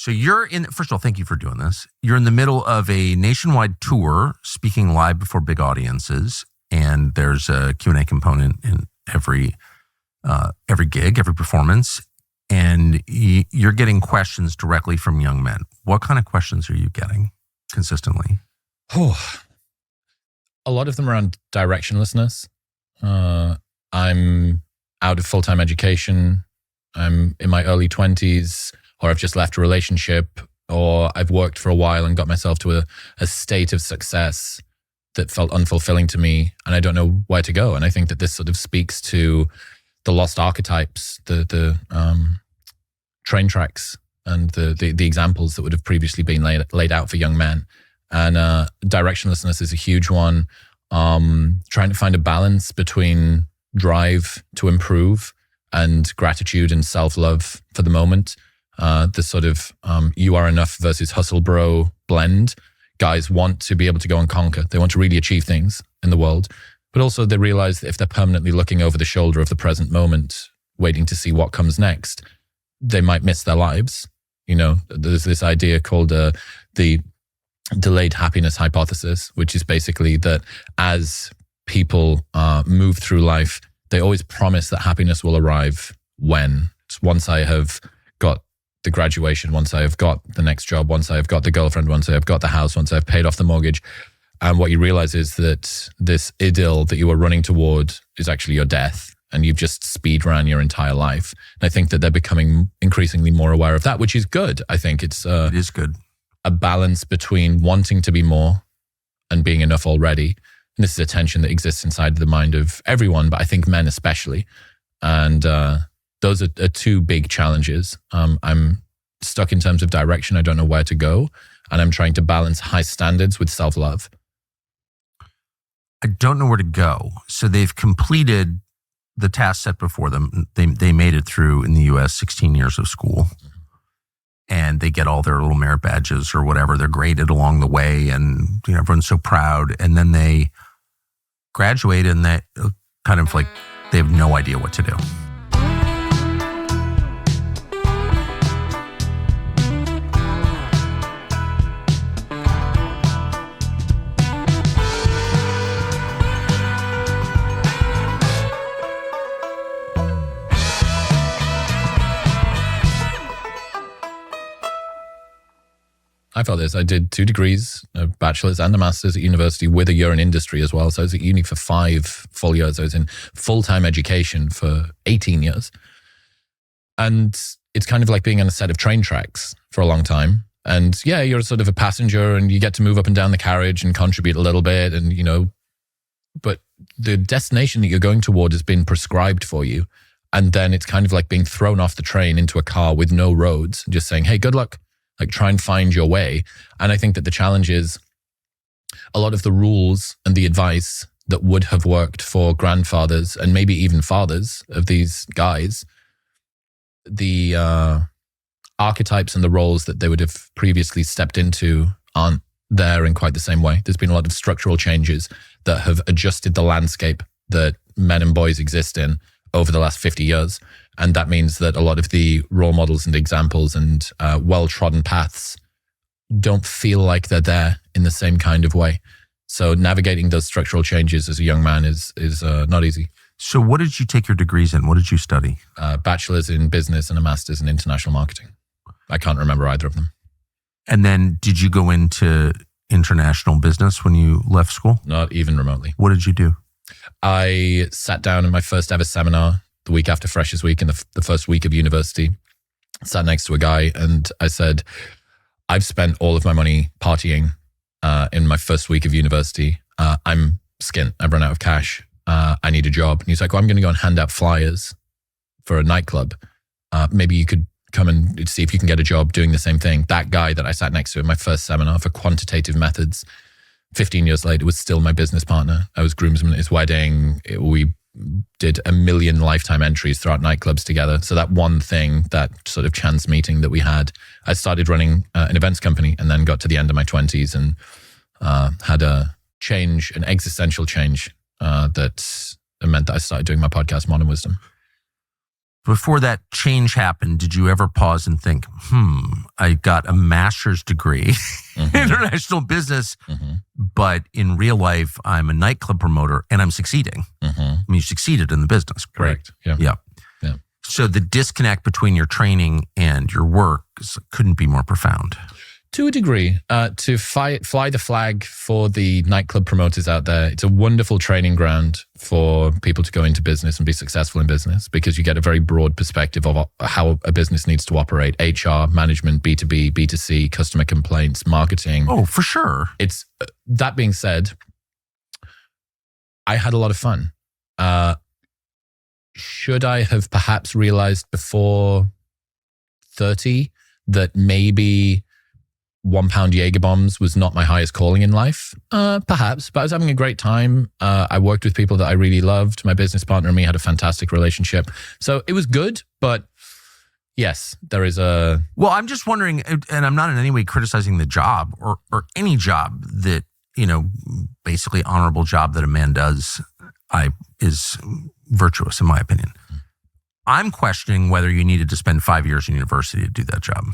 So first of all, thank you for doing this. You're in the middle of a nationwide tour, speaking live before big audiences, and there's a Q&A component in every gig, every performance, and you're getting questions directly from young men. What kind of questions are you getting consistently? Oh, a lot of them around directionlessness. I'm out of full-time education. I'm in my early 20s, or I've just left a relationship, or I've worked for a while and got myself to a state of success that felt unfulfilling to me, and I don't know where to go. And I think that this sort of speaks to the lost archetypes, the train tracks, and the examples that would have previously been laid out for young men. And directionlessness is a huge one. Trying to find a balance between drive to improve and gratitude and self-love for the moment. The sort of you are enough versus hustle bro blend. Guys want to be able to go and conquer. They want to really achieve things in the world. But also they realize that if they're permanently looking over the shoulder of the present moment, waiting to see what comes next, they might miss their lives. You know, there's this idea called the delayed happiness hypothesis, which is basically that as people move through life, they always promise that happiness will arrive once I have got the graduation, once I have got the next job, once I have got the girlfriend, once I have got the house, once I've paid off the mortgage. And what you realize is that this idyll that you are running toward is actually your death, and you've just speed ran your entire life. And I think that they're becoming increasingly more aware of that, which is good. I think it is good. A balance between wanting to be more and being enough already. And this is a tension that exists inside the mind of everyone, but I think men especially. And those are two big challenges. I'm stuck in terms of direction. I don't know where to go. And I'm trying to balance high standards with self-love. I don't know where to go. So they've completed the task set before them. They made it through in the US 16 years of school. And they get all their little merit badges or whatever. They're graded along the way, and everyone's so proud. And then they graduate, and they kind of like they have no idea what to do. I felt this. I did 2 degrees, a bachelor's and a master's at university with a year in industry as well. So I was at uni for 5 full years. I was in full-time education for 18 years. And it's kind of like being on a set of train tracks for a long time. And yeah, you're sort of a passenger and you get to move up and down the carriage and contribute a little bit. And, but the destination that you're going toward has been prescribed for you. And then it's kind of like being thrown off the train into a car with no roads and just saying, hey, good luck. Like, try and find your way. And I think that the challenge is a lot of the rules and the advice that would have worked for grandfathers and maybe even fathers of these guys, the archetypes and the roles that they would have previously stepped into aren't there in quite the same way. There's been a lot of structural changes that have adjusted the landscape that men and boys exist in over the last 50 years. And that means that a lot of the role models and examples and well-trodden paths don't feel like they're there in the same kind of way. So navigating those structural changes as a young man is not easy. So what did you take your degrees in? What did you study? Bachelor's in business and a master's in international marketing. I can't remember either of them. And then did you go into international business when you left school? Not even remotely. What did you do? I sat down in my first ever seminar the week after Freshers Week in the first week of university, sat next to a guy and I said, I've spent all of my money partying in my first week of university. I'm skint. I've run out of cash. I need a job. And he's like, well, I'm going to go and hand out flyers for a nightclub. Maybe you could come and see if you can get a job doing the same thing. That guy that I sat next to in my first seminar for quantitative methods, 15 years later, was still my business partner. I was groomsman at his wedding. We did 1 million lifetime entries throughout nightclubs together. So that one thing, that sort of chance meeting that we had, I started running an events company and then got to the end of my 20s and had a change, an existential change that meant that I started doing my podcast, Modern Wisdom. Before that change happened, did you ever pause and think, I got a master's degree in international business, but in real life, I'm a nightclub promoter and I'm succeeding. I mean, you succeeded in the business, correct? Yeah. So the disconnect between your training and your work couldn't be more profound. To a degree, to fly the flag for the nightclub promoters out there. It's a wonderful training ground for people to go into business and be successful in business because you get a very broad perspective of how a business needs to operate. HR, management, B2B, B2C, customer complaints, marketing. Oh, for sure. It's that being said, I had a lot of fun. Should I have perhaps realized before 30 that maybe 1 pound Jaeger bombs was not my highest calling in life? Perhaps, but I was having a great time. I worked with people that I really loved. My business partner and me had a fantastic relationship. So it was good, but yes, there is a... Well, I'm just wondering, and I'm not in any way criticizing the job or any job that, basically honorable job that a man does, is virtuous in my opinion. I'm questioning whether you needed to spend 5 years in university to do that job.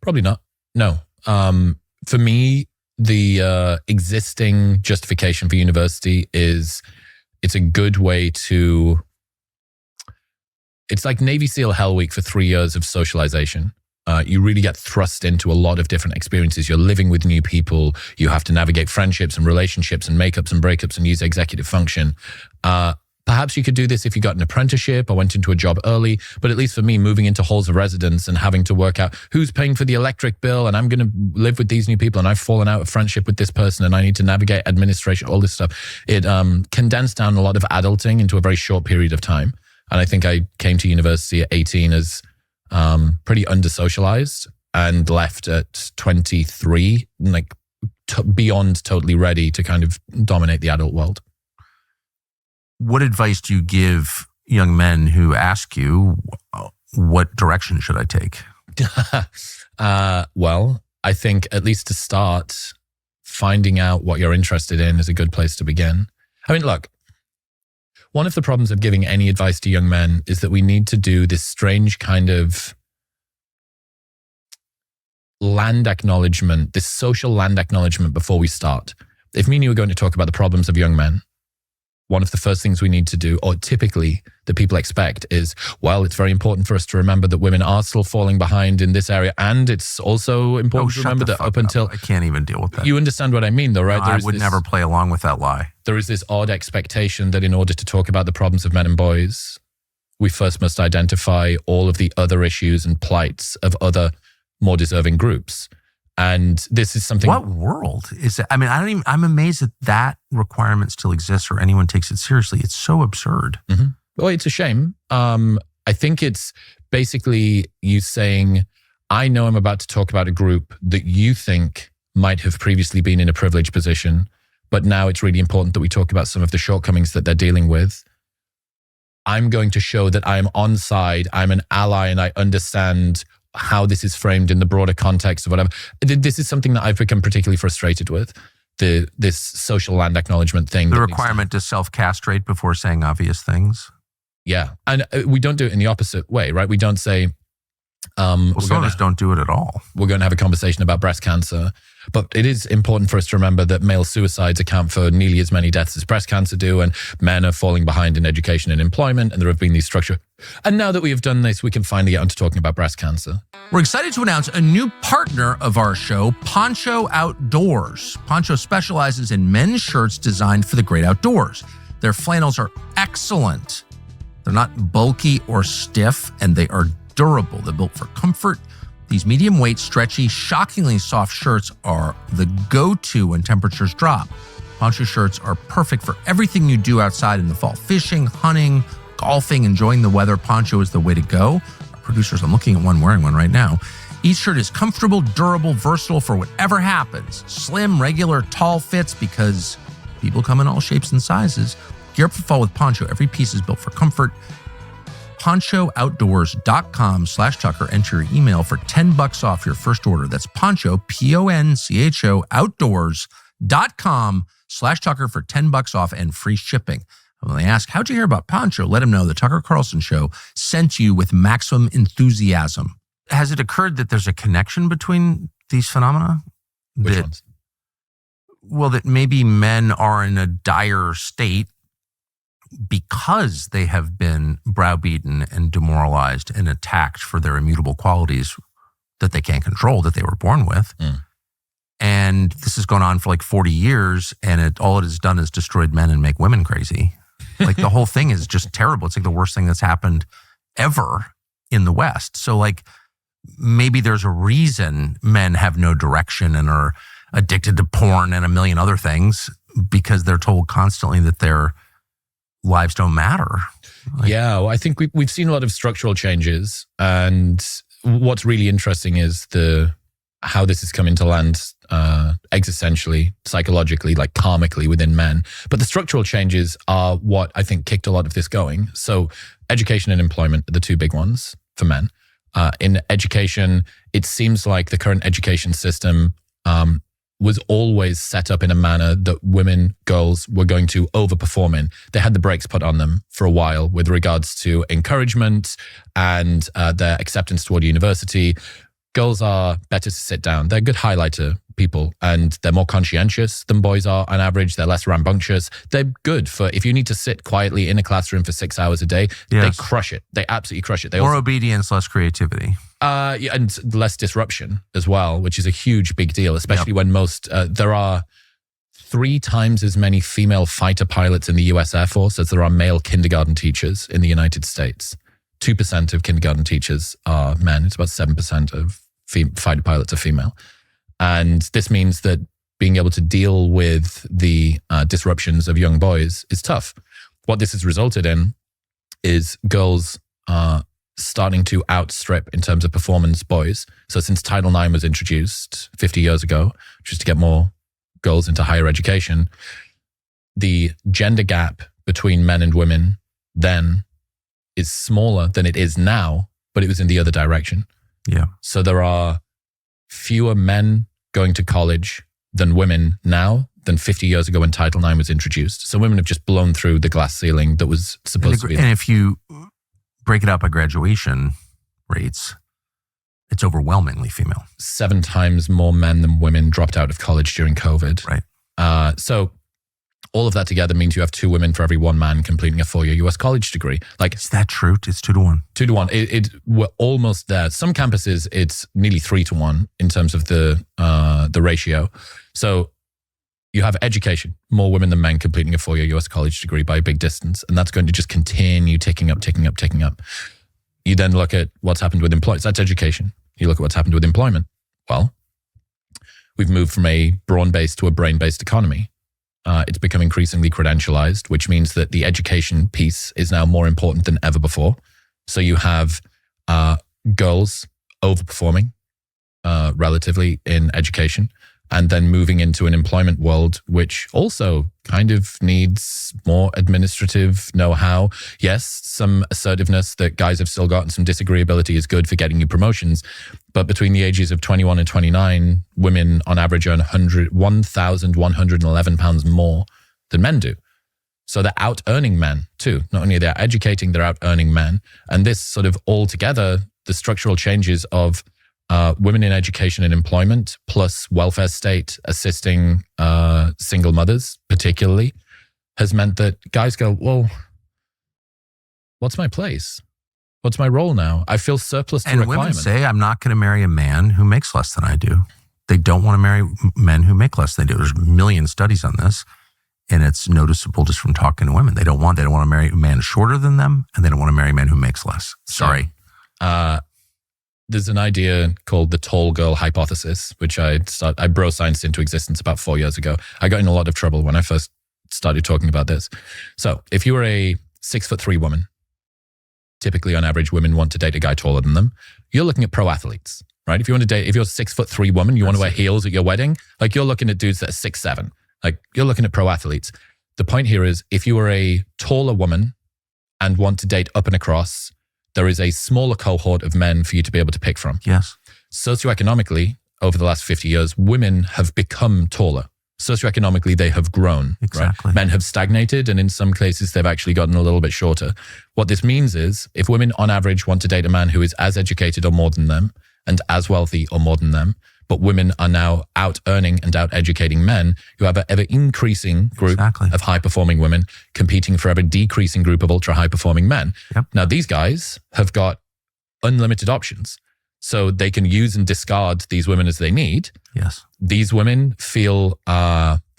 Probably not. No. For me, the existing justification for university is it's a good way to... It's like Navy SEAL Hell Week for 3 years of socialization. You really get thrust into a lot of different experiences. You're living with new people. You have to navigate friendships and relationships and makeups and breakups and use executive function. Perhaps you could do this if you got an apprenticeship or went into a job early. But at least for me, moving into halls of residence and having to work out who's paying for the electric bill and I'm going to live with these new people and I've fallen out of friendship with this person and I need to navigate administration, all this stuff. It condensed down a lot of adulting into a very short period of time. And I think I came to university at 18 as pretty under-socialized and left at 23, like beyond totally ready to kind of dominate the adult world. What advice do you give young men who ask you, what direction should I take? Well, I think at least to start, finding out what you're interested in is a good place to begin. I mean, look, one of the problems of giving any advice to young men is that we need to do this strange kind of land acknowledgement, this social land acknowledgement before we start. If me and you are going to talk about the problems of young men, one of the first things we need to do, or typically that people expect is, well, it's very important for us to remember that women are still falling behind in this area. And it's also important to remember that up until... I can't even deal with that. You understand what I mean though, right? No, I would never play along with that lie. There is this odd expectation that in order to talk about the problems of men and boys, we first must identify all of the other issues and plights of other more deserving groups. And this is something... What world is it? I mean, I'm amazed that requirement still exists or anyone takes it seriously. It's so absurd. Mm-hmm. Well, it's a shame. I think it's basically you saying, I know I'm about to talk about a group that you think might have previously been in a privileged position, but now it's really important that we talk about some of the shortcomings that they're dealing with. I'm going to show that I'm on side, I'm an ally, and I understand how this is framed in the broader context of whatever. This is something that I've become particularly frustrated with, this social land acknowledgement thing. The requirement to self-castrate before saying obvious things. Yeah. And we don't do it in the opposite way, right? We don't say... some of us don't do it at all. We're going to have a conversation about breast cancer. But it is important for us to remember that male suicides account for nearly as many deaths as breast cancer do, and men are falling behind in education and employment, and there have been these structure. And now that we have done this, we can finally get onto talking about breast cancer. We're excited to announce a new partner of our show, Poncho Outdoors. Poncho specializes in men's shirts designed for the great outdoors. Their flannels are excellent. They're not bulky or stiff, and they are durable. They're built for comfort. These medium weight, stretchy, shockingly soft shirts are the go-to when temperatures drop. Poncho shirts are perfect for everything you do outside in the fall. Fishing, hunting, golfing, enjoying the weather. Poncho is the way to go. Our producers, I'm looking at one wearing one right now. Each shirt is comfortable, durable, versatile for whatever happens. Slim, regular, tall fits because people come in all shapes and sizes. Gear up for fall with Poncho. Every piece is built for comfort. PonchoOutdoors.com/Tucker. Enter your email for $10 off your first order. That's Poncho, Poncho, Outdoors.com/Tucker for $10 off and free shipping. When they ask, how'd you hear about Poncho? Let him know the Tucker Carlson show sent you with maximum enthusiasm. Has it occurred that there's a connection between these phenomena? Which ones? Well, that maybe men are in a dire state because they have been browbeaten and demoralized and attacked for their immutable qualities that they can't control, that they were born with. And this has gone on for like 40 years, and all it has done is destroyed men and make women crazy. Like the whole thing is just terrible. It's like the worst thing that's happened ever in the West. So like maybe there's a reason men have no direction and are addicted to porn and a million other things, because they're told constantly that their lives don't matter. Yeah, well, I think we've seen a lot of structural changes, and what's really interesting is how this is coming to land existentially, psychologically, like karmically within men. But the structural changes are what I think kicked a lot of this going. So education and employment are the two big ones for men. In education, it seems like the current education system was always set up in a manner that women, girls were going to overperform in. They had the brakes put on them for a while with regards to encouragement and their acceptance toward university. Girls are better to sit down. They're good highlighter people, and they're more conscientious than boys are on average. They're less rambunctious. They're good for if you need to sit quietly in a classroom for 6 hours a day. Yes. They crush it. They absolutely crush it. More obedience, less creativity. Yeah, and less disruption as well, which is a huge big deal, especially when there are 3 times as many female fighter pilots in the US Air Force as there are male kindergarten teachers in the United States. 2% of kindergarten teachers are men. It's about 7% of fighter pilots are female. And this means that being able to deal with the disruptions of young boys is tough. What this has resulted in is girls starting to outstrip in terms of performance boys. So since Title IX was introduced 50 years ago, just to get more girls into higher education, the gender gap between men and women then is smaller than it is now, but it was in the other direction. Yeah. So there are fewer men going to college than women now than 50 years ago when Title IX was introduced. So women have just blown through the glass ceiling that was supposed to be there. And if you break it up by graduation rates, it's overwhelmingly female. 7 times more men than women dropped out of college during COVID. Right. So all of that together means you have 2 women for every 1 man completing a 4-year US college degree. Like, is that true? It's 2 to 1. 2 to 1. We're almost there. Some campuses, it's nearly 3 to 1 in terms of the ratio. So you have education, more women than men completing a 4-year US college degree by a big distance. And that's going to just continue ticking up. You then look at what's happened with employment. That's education. You look at what's happened with employment. Well, we've moved from a brawn-based to a brain-based economy. It's become increasingly credentialized, which means that the education piece is now more important than ever before. So you have girls overperforming relatively in education, and then moving into an employment world, which also kind of needs more administrative know-how. Yes, some assertiveness that guys have still got and some disagreeability is good for getting you promotions. But between the ages of 21 and 29, women on average earn £1,111 more than men do. So they're out-earning men too. Not only are they educating, they're out-earning men. And this sort of all together, the structural changes of women in education and employment, plus welfare state assisting single mothers particularly, has meant that guys go, well, what's my place? What's my role now? I feel surplus to requirement. And women say, I'm not going to marry a man who makes less than I do. They don't want to marry men who make less than they do. There's a million studies on this, and it's noticeable just from talking to women. They don't want to marry a man shorter than them, and they don't want to marry a man who makes less. Sorry. There's an idea called the tall girl hypothesis, which I bro scienced into existence about 4 years ago. I got in a lot of trouble when I first started talking about this. So if you were a 6'3" woman, typically on average, women want to date a guy taller than them. You're looking at pro athletes, right? If you're a 6'3" woman, you want to wear heels at your wedding, like you're looking at dudes that are 6'7". Like you're looking at pro athletes. The point here is if you are a taller woman and want to date up and across, there is a smaller cohort of men for you to be able to pick from. Yes. Socioeconomically, over the last 50 years, women have become taller. socioeconomically, they have grown. Exactly. Right? Men have stagnated, and in some cases, they've actually gotten a little bit shorter. What this means is, if women on average want to date a man who is as educated or more than them, and as wealthy or more than them, but women are now out earning and out educating men who have an ever increasing group of high performing women competing for ever decreasing group of ultra high performing men. Yep. Now, these guys have got unlimited options. So they can use and discard these women as they need. Yes. These women feel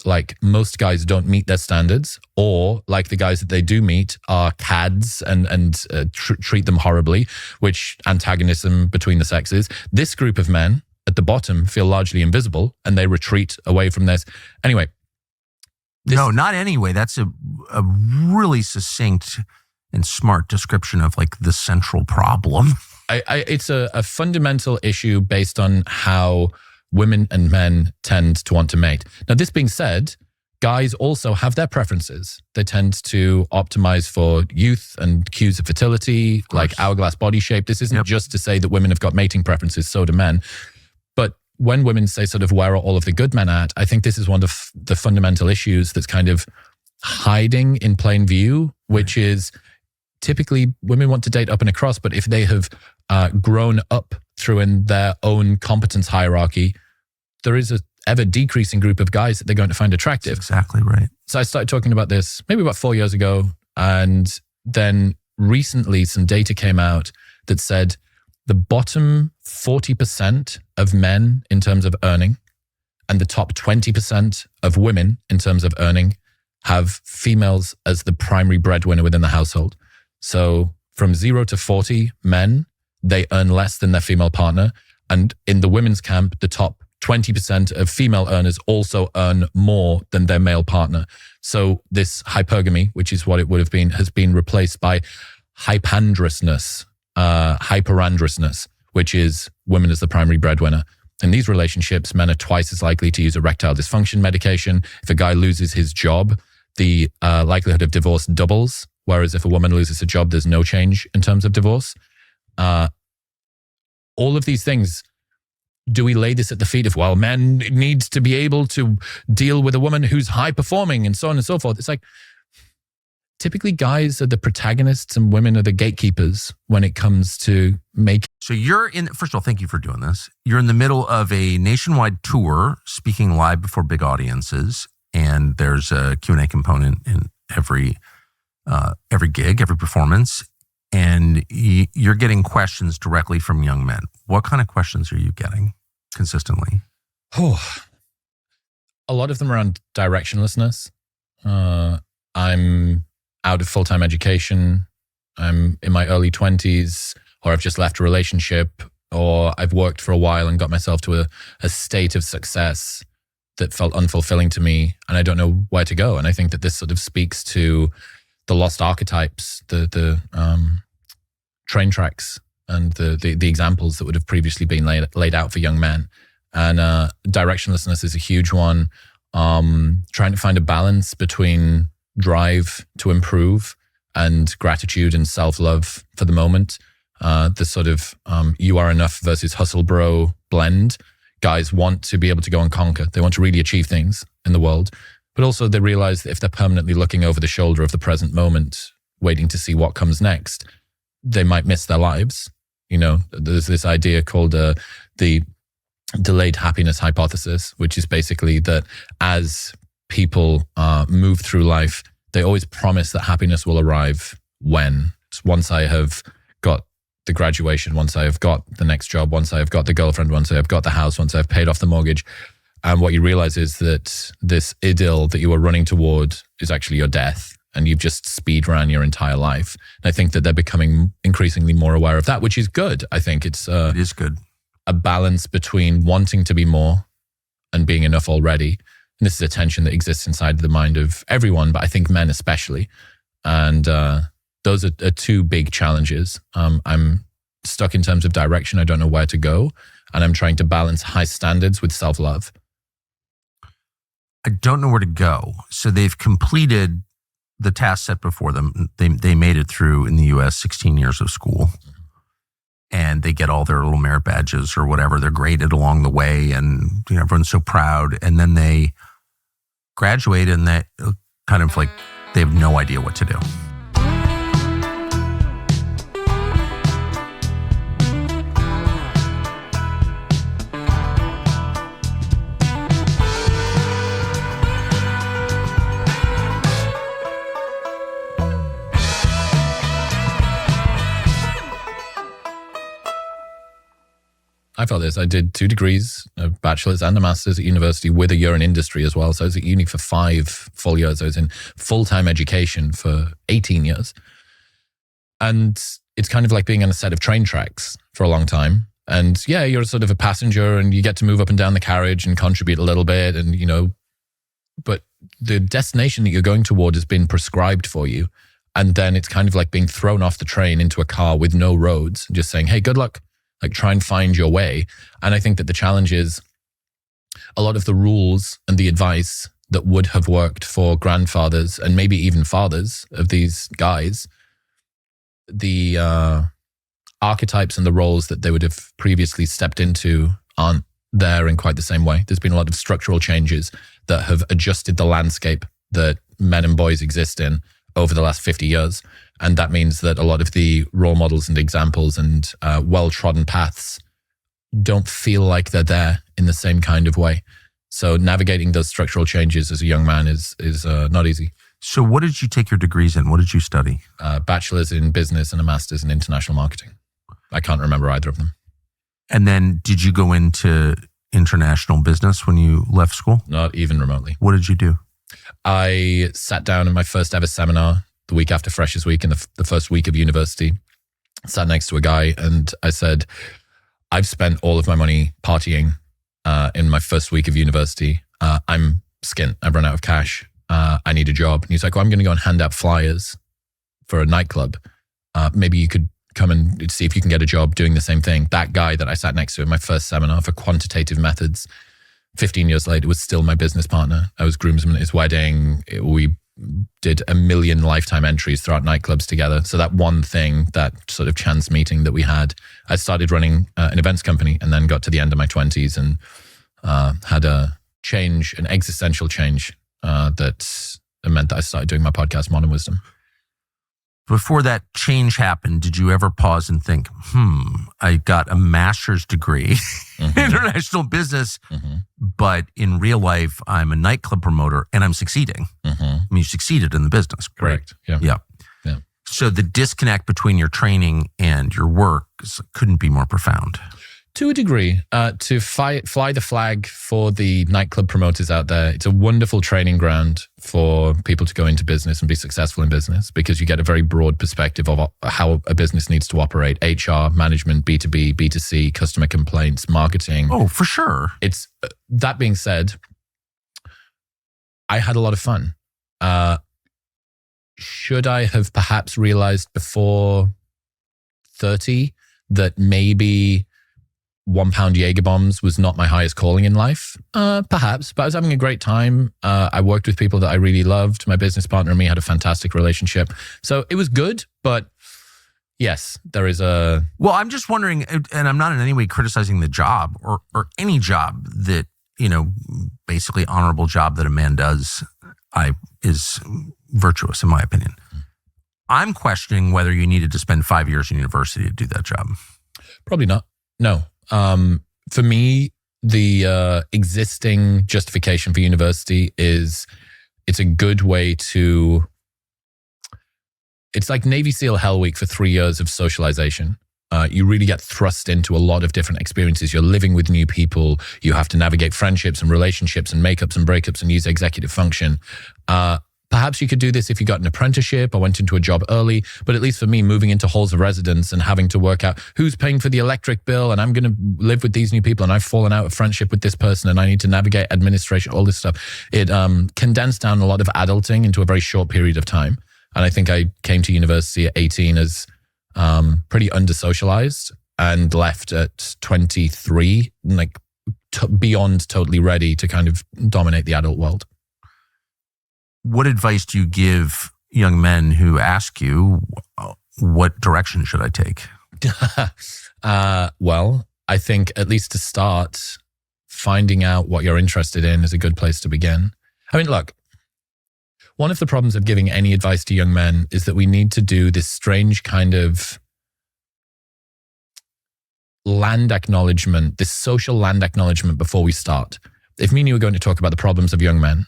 like most guys don't meet their standards, or like the guys that they do meet are cads and treat them horribly, which antagonism between the sexes. This group of men at the bottom feel largely invisible and they retreat away from this. Anyway. No, not anyway. That's a really succinct and smart description of like the central problem. It's a fundamental issue based on how women and men tend to want to mate. Now, this being said, guys also have their preferences. They tend to optimize for youth and cues of fertility, like hourglass body shape. This isn't just to say that women have got mating preferences, so do men. But when women say sort of, where are all of the good men at? I think this is one of the fundamental issues that's kind of hiding in plain view, which is typically women want to date up and across, but if they have grown up through in their own competence hierarchy, there is a ever decreasing group of guys that they're going to find attractive. That's exactly right. So I started talking about this maybe about 4 years ago. And then recently some data came out that said the bottom 40% of men in terms of earning and the top 20% of women in terms of earning have females as the primary breadwinner within the household. So from 0 to 40 men, they earn less than their female partner. And in the women's camp, the top 20% of female earners also earn more than their male partner. So this hypergamy, which is what it would have been, has been replaced by hyperandrousness, which is women as the primary breadwinner. In these relationships, men are twice as likely to use erectile dysfunction medication. If a guy loses his job, the likelihood of divorce doubles. Whereas if a woman loses a job, there's no change in terms of divorce. All of these things, do we lay this at the feet of, well, men need to be able to deal with a woman who's high performing and so on and so forth? It's like, typically guys are the protagonists and women are the gatekeepers when it comes to making. So first of all, thank you for doing this. You're in the middle of a nationwide tour, speaking live before big audiences. And there's a Q&A component in every gig, every performance, and you're getting questions directly from young men. What kind of questions are you getting consistently? A lot of them around directionlessness. I'm out of full-time education. I'm in my early 20s, or I've just left a relationship, or I've worked for a while and got myself to a state of success that felt unfulfilling to me, and I don't know where to go. And I think that this sort of speaks to the lost archetypes, the train tracks, and the examples that would have previously been laid out for young men. And directionlessness is a huge one. Trying to find a balance between drive to improve and gratitude and self-love for the moment. The sort of you are enough versus hustle bro blend. Guys want to be able to go and conquer. They want to really achieve things in the world. But also they realize that if they're permanently looking over the shoulder of the present moment, waiting to see what comes next, they might miss their lives. You know, there's this idea called the delayed happiness hypothesis, which is basically that as people move through life, they always promise that happiness will arrive when. It's once I have got the graduation, once I have got the next job, once I have got the girlfriend, once I have got the house, once I've paid off the mortgage. And what you realize is that this idyll that you are running toward is actually your death, and you've just speed ran your entire life. And I think that they're becoming increasingly more aware of that, which is good. I think it is good. A balance between wanting to be more and being enough already. And this is a tension that exists inside the mind of everyone, but I think men especially. And those are two big challenges. I'm stuck in terms of direction. I don't know where to go. And I'm trying to balance high standards with self-love. I don't know where to go. So they've completed the task set before them. They made it through in the US 16 years of school. And they get all their little merit badges or whatever. They're graded along the way, and everyone's so proud. And then they graduate and they kind of like, they have no idea what to do. I felt this. I did 2 degrees, a bachelor's and a master's at university with a year in industry as well. So I was at uni for 5 full years. I was in full-time education for 18 years. And it's kind of like being on a set of train tracks for a long time. And yeah, you're sort of a passenger and you get to move up and down the carriage and contribute a little bit. And, you know, but the destination that you're going toward has been prescribed for you. And then it's kind of like being thrown off the train into a car with no roads, just saying, hey, good luck. Like, try and find your way. And I think that the challenge is a lot of the rules and the advice that would have worked for grandfathers and maybe even fathers of these guys, the archetypes and the roles that they would have previously stepped into aren't there in quite the same way. There's been a lot of structural changes that have adjusted the landscape that men and boys exist in over the last 50 years. And that means that a lot of the role models and examples and well-trodden paths don't feel like they're there in the same kind of way. So navigating those structural changes as a young man is not easy. So what did you take your degrees in? What did you study? Bachelor's in business and a master's in international marketing. I can't remember either of them. And then did you go into international business when you left school? Not even remotely. What did you do? I sat down in my first ever seminar the week after Freshers Week in the first week of university, sat next to a guy and I said, I've spent all of my money partying in my first week of university. I'm skint. I've run out of cash. I need a job. And he's like, well, I'm going to go and hand out flyers for a nightclub. Maybe you could come and see if you can get a job doing the same thing. That guy that I sat next to in my first seminar for quantitative methods, 15 years later, was still my business partner. I was groomsman at his wedding. We did 1 million lifetime entries throughout nightclubs together. So that one thing, that sort of chance meeting that we had, I started running an events company and then got to the end of my 20s and had a change, an existential change that meant that I started doing my podcast, Modern Wisdom. Before that change happened, did you ever pause and think, I got a master's degree in international business, but in real life, I'm a nightclub promoter and I'm succeeding. I mean, you succeeded in the business. Correct. Yeah. So the disconnect between your training and your work couldn't be more profound. To a degree, to fly the flag for the nightclub promoters out there, it's a wonderful training ground for people to go into business and be successful in business because you get a very broad perspective of how a business needs to operate: HR, management, B2B, B2C, customer complaints, marketing. Oh, for sure. It's that being said, I had a lot of fun. Should I have perhaps realized before 30 that maybe £1 Jaeger bombs was not my highest calling in life? Perhaps, but I was having a great time. I worked with people that I really loved. My business partner and me had a fantastic relationship. So it was good, but yes, there is a... Well, I'm just wondering, and I'm not in any way criticizing the job or any job that, basically honorable job that a man does, is virtuous in my opinion. I'm questioning whether you needed to spend 5 years in university to do that job. Probably not. No. For me, the existing justification for university is it's a good way to... It's like Navy SEAL Hell Week for 3 years of socialization. You really get thrust into a lot of different experiences. You're living with new people. You have to navigate friendships and relationships and makeups and breakups and use executive function. Perhaps you could do this if you got an apprenticeship or went into a job early. But at least for me, moving into halls of residence and having to work out who's paying for the electric bill and I'm going to live with these new people and I've fallen out of friendship with this person and I need to navigate administration, all this stuff. It condensed down a lot of adulting into a very short period of time. And I think I came to university at 18 as pretty under-socialized and left at 23, like beyond totally ready to kind of dominate the adult world. What advice do you give young men who ask you, what direction should I take? Well, I think at least to start, finding out what you're interested in is a good place to begin. I mean, look, one of the problems of giving any advice to young men is that we need to do this strange kind of land acknowledgement, this social land acknowledgement before we start. If me and you are going to talk about the problems of young men,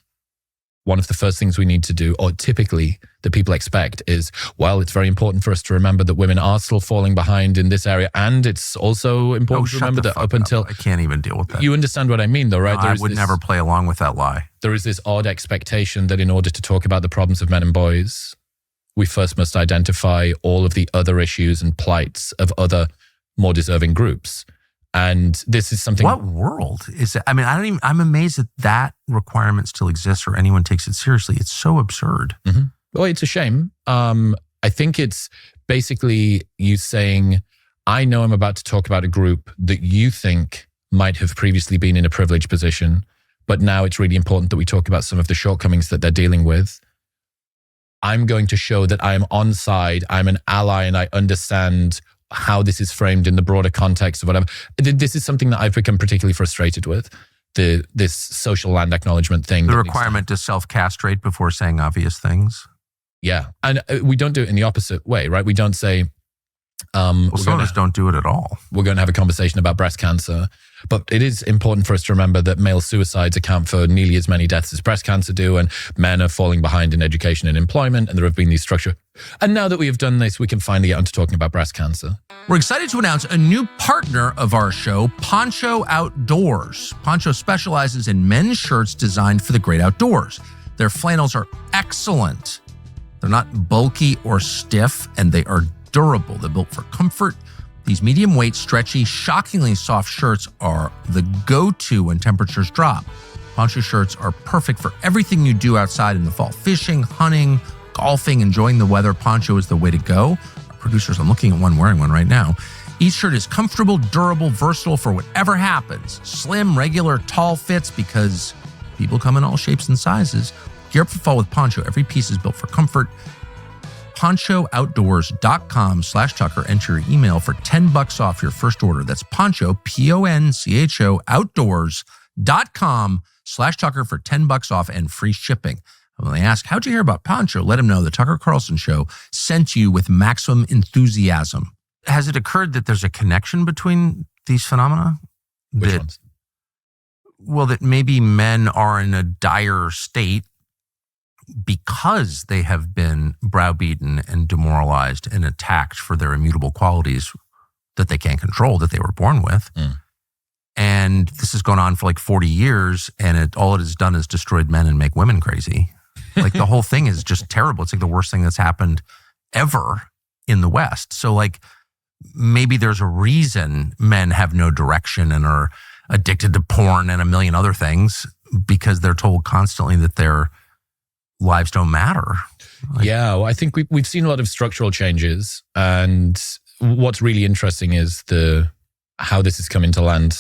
one of the first things we need to do, or typically that people expect, is, well, it's very important for us to remember that women are still falling behind in this area. And it's also important to remember that up until... I can't even deal with that. You understand what I mean, though, right? No, I would never play along with that lie. There is this odd expectation that in order to talk about the problems of men and boys, we first must identify all of the other issues and plights of other more deserving groups. And this is something... What world is it? I mean, I'm amazed that requirement still exists or anyone takes it seriously. It's so absurd. Mm-hmm. Well, it's a shame. I think it's basically you saying, I know I'm about to talk about a group that you think might have previously been in a privileged position, but now it's really important that we talk about some of the shortcomings that they're dealing with. I'm going to show that I am on side, I'm an ally, and I understand how this is framed in the broader context of whatever. This is something that I've become particularly frustrated with, this social land acknowledgement thing. The requirement to self-castrate before saying obvious things. Yeah. And we don't do it in the opposite way, right? We don't say... some of us don't do it at all. We're going to have a conversation about breast cancer. But it is important for us to remember that male suicides account for nearly as many deaths as breast cancer do, and men are falling behind in education and employment, and there have been these structure. And now that we have done this, we can finally get on to talking about breast cancer. We're excited to announce a new partner of our show, Poncho Outdoors. Poncho specializes in men's shirts designed for the great outdoors. Their flannels are excellent. They're not bulky or stiff, and they are durable. They're built for comfort. These medium weight, stretchy, shockingly soft shirts are the go-to when temperatures drop. Poncho shirts are perfect for everything you do outside in the fall. Fishing, hunting, golfing, enjoying the weather. Poncho is the way to go. Our producers, I'm looking at one wearing one right now. Each shirt is comfortable, durable, versatile for whatever happens. Slim, regular, tall fits because people come in all shapes and sizes. Gear up for fall with Poncho. Every piece is built for comfort. PonchoOutdoors.com/Tucker. Enter your email for $10 off your first order. That's Poncho, Poncho, Outdoors.com/Tucker for $10 off and free shipping. And when they ask, how'd you hear about Poncho? Let them know the Tucker Carlson Show sent you with maximum enthusiasm. Has it occurred that there's a connection between these phenomena? Which ones? Well, that maybe men are in a dire state because they have been browbeaten and demoralized and attacked for their immutable qualities that they can't control, that they were born with. And this has gone on for like 40 years, and all it has done is destroyed men and make women crazy. Like the whole thing is just terrible. It's like the worst thing that's happened ever in the West. So like maybe there's a reason men have no direction and are addicted to porn and a million other things, because they're told constantly that their lives don't matter. Yeah, well, I think we've seen a lot of structural changes, and what's really interesting is how this has come into land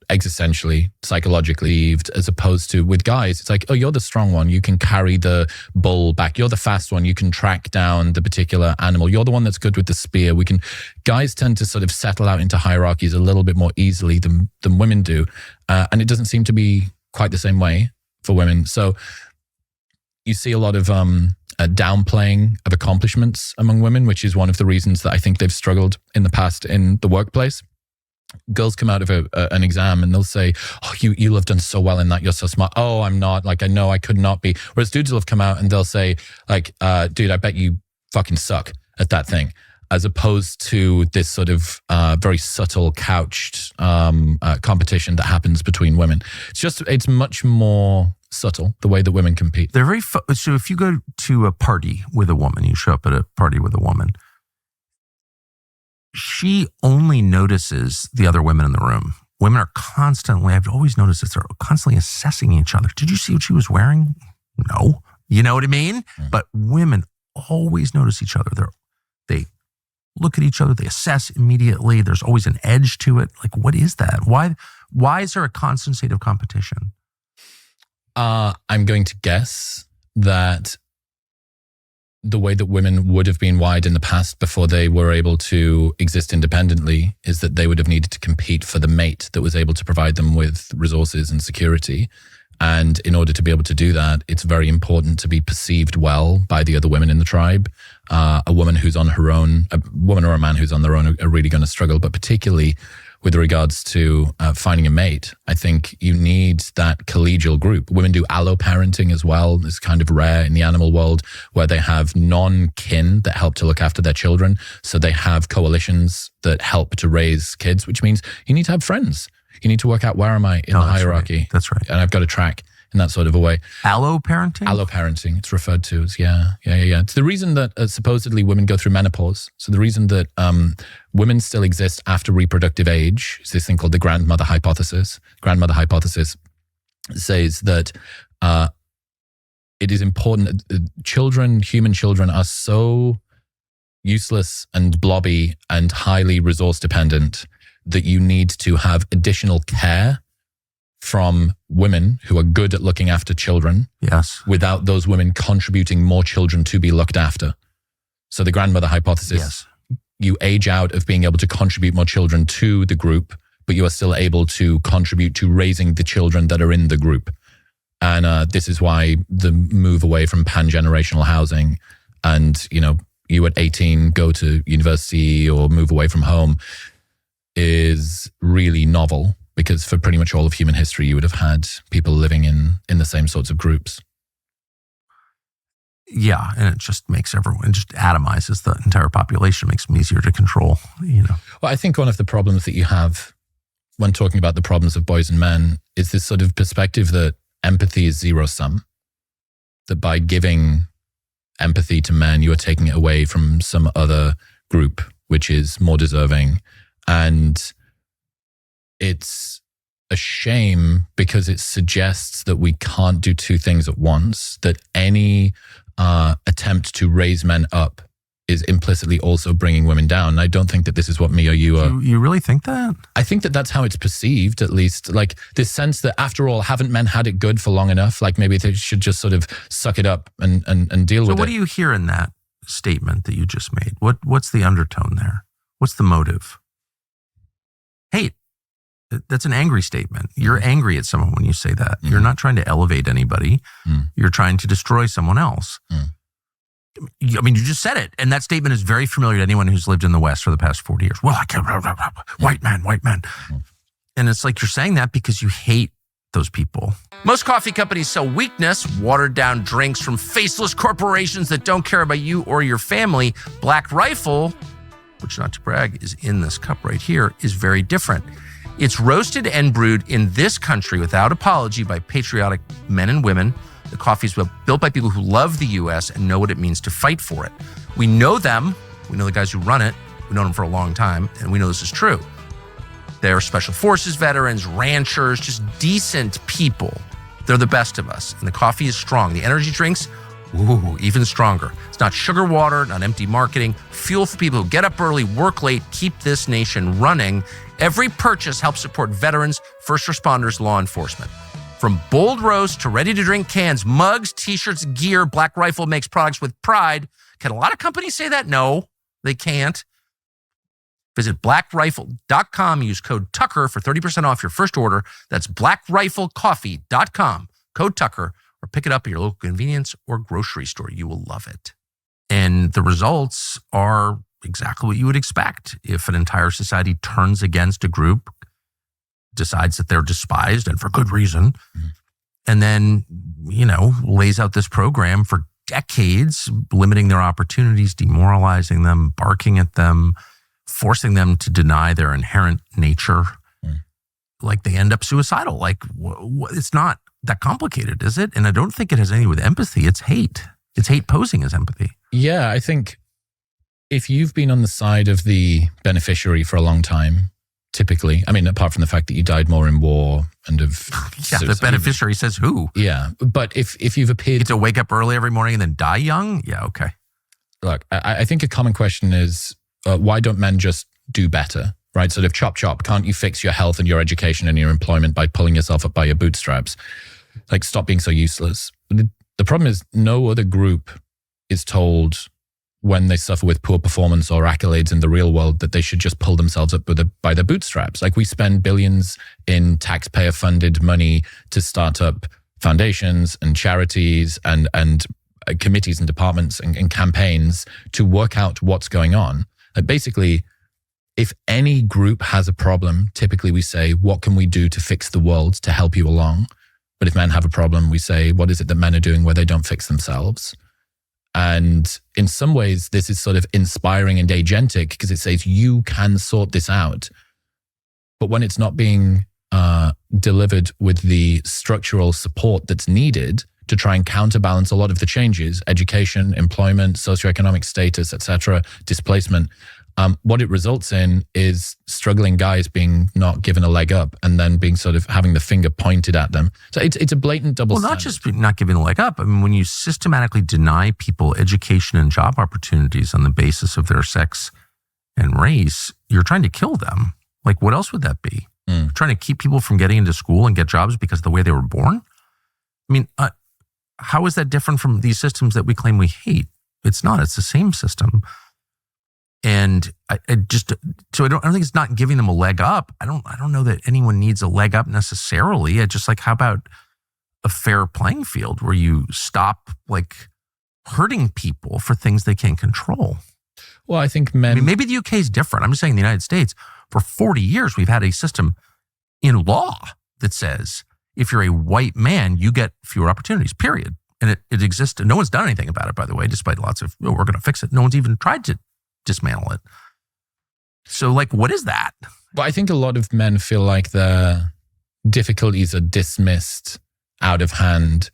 existentially, psychologically, as opposed to with guys. It's like, oh, you're the strong one. You can carry the bull back. You're the fast one. You can track down the particular animal. You're the one that's good with the spear. Guys tend to sort of settle out into hierarchies a little bit more easily than women do. And it doesn't seem to be quite the same way for women. So you see a lot of downplaying of accomplishments among women, which is one of the reasons that I think they've struggled in the past in the workplace. Girls come out of an exam and they'll say, oh, you'll have done so well in that. You're so smart. Oh, I'm not. Like, I know I could not be. Whereas dudes will have come out and they'll say, like, dude, I bet you fucking suck at that thing. As opposed to this sort of very subtle, couched competition that happens between women. It's much more subtle, the way that women compete. They're very so if you go to a party with a woman, you show up at a party with a woman, she only notices the other women in the room. Women are constantly, I've always noticed this, they're constantly assessing each other. Did you see what she was wearing? No. You know what I mean? But women always notice each other. They look at each other, they assess immediately. There's always an edge to it. Like, what is that? Why is there a constant state of competition? I'm going to guess that the way that women would have been wired in the past before they were able to exist independently is that they would have needed to compete for the mate that was able to provide them with resources and security. And in order to be able to do that, it's very important to be perceived well by the other women in the tribe. A woman who's on her own, a woman or a man who's on their own are really going to struggle, but particularly with regards to finding a mate, I think you need that collegial group. Women do alloparenting as well. It's kind of rare in the animal world where they have non-kin that help to look after their children. So they have coalitions that help to raise kids, which means you need to have friends. You need to work out where am I in the hierarchy. Right. That's right. And I've got to track in that sort of a way. Alloparenting? Alloparenting, it's referred to as, yeah. It's the reason that supposedly women go through menopause. So the reason that women still exist after reproductive age is this thing called the grandmother hypothesis. Grandmother hypothesis says that it is important that human children are so useless and blobby and highly resource dependent that you need to have additional care from women who are good at looking after children. Yes. Without those women contributing more children to be looked after. So the grandmother hypothesis, yes. You age out of being able to contribute more children to the group, but you are still able to contribute to raising the children that are in the group. And this is why the move away from pan-generational housing and, you at 18 go to university or move away from home is really novel, because for pretty much all of human history, you would have had people living in the same sorts of groups. Yeah, and it just makes everyone, just atomizes the entire population, makes them easier to control, Well, I think one of the problems that you have when talking about the problems of boys and men is this sort of perspective that empathy is zero-sum, that by giving empathy to men, you are taking it away from some other group, which is more deserving. And it's a shame because it suggests that we can't do two things at once, that any attempt to raise men up is implicitly also bringing women down. And I don't think that this is what me or you are. You really think that? I think that that's how it's perceived, at least. Like this sense that after all, haven't men had it good for long enough? Like maybe they should just sort of suck it up and deal with it. So what do you hear in that statement that you just made? What's the undertone there? What's the motive? Hate. That's an angry statement. You're angry at someone when you say that. You're not trying to elevate anybody. You're trying to destroy someone else. I mean, you just said it. And that statement is very familiar to anyone who's lived in the West for the past 40 years. Well, I can't, white man. And it's like you're saying that because you hate those people. Most coffee companies sell weakness, watered down drinks from faceless corporations that don't care about you or your family. Black Rifle, which not to brag is in this cup right here, is very different. It's roasted and brewed in this country without apology by patriotic men and women. The coffee is built by people who love the U.S. and know what it means to fight for it. We know them. We know the guys who run it. We've known them for a long time, and we know this is true. They're special forces veterans, ranchers, just decent people. They're the best of us, and the coffee is strong. The energy drinks, even stronger. It's not sugar water, not empty marketing. Fuel for people who get up early, work late, keep this nation running. Every purchase helps support veterans, first responders, law enforcement. From bold roast to ready-to-drink cans, mugs, T-shirts, gear, Black Rifle makes products with pride. Can a lot of companies say that? No, they can't. Visit blackrifle.com. Use code Tucker for 30% off your first order. That's blackriflecoffee.com. Code Tucker, or pick it up at your local convenience or grocery store. You will love it. And the results are exactly what you would expect if an entire society turns against a group, decides that they're despised and for good reason, and then, lays out this program for decades, limiting their opportunities, demoralizing them, barking at them, forcing them to deny their inherent nature. Like they end up suicidal. Like it's not that complicated, is it? And I don't think it has anything with empathy. It's hate. It's hate posing as empathy. Yeah, I think if you've been on the side of the beneficiary for a long time, typically, I mean, apart from the fact that you died more in war and of... Yeah, the beneficiary says who? Yeah, but if you've appeared... You get to wake up early every morning and then die young? Yeah, okay. Look, I think a common question is, why don't men just do better, right? Sort of chop, can't you fix your health and your education and your employment by pulling yourself up by your bootstraps? Like, stop being so useless. The problem is no other group is told when they suffer with poor performance or accolades in the real world that they should just pull themselves up by their bootstraps. Like we spend billions in taxpayer-funded money to start up foundations and charities and committees and departments and campaigns to work out what's going on. Basically, if any group has a problem, typically we say, what can we do to fix the world to help you along? But if men have a problem, we say, what is it that men are doing where they don't fix themselves? And in some ways, this is sort of inspiring and agentic because it says you can sort this out. But when it's not being delivered with the structural support that's needed to try and counterbalance a lot of the changes, education, employment, socioeconomic status, etc., displacement, what it results in is struggling guys being not given a leg up and then being sort of having the finger pointed at them. So it's a blatant double standard. Well, not just not giving a leg up. I mean, when you systematically deny people education and job opportunities on the basis of their sex and race, you're trying to kill them. Like, what else would that be? You're trying to keep people from getting into school and get jobs because of the way they were born? I mean, how is that different from these systems that we claim we hate? It's not. It's the same system. And I don't think it's not giving them a leg up. I don't know that anyone needs a leg up necessarily. It's just like, how about a fair playing field where you stop like hurting people for things they can't control? Well, I think men... I mean, maybe the UK is different. I'm just saying in the United States, for 40 years, we've had a system in law that says if you're a white man, you get fewer opportunities, period. And it exists. No one's done anything about it, by the way, despite lots of, we're going to fix it. No one's even tried to dismantle it. So, like, what is that? Well, I think a lot of men feel like their difficulties are dismissed out of hand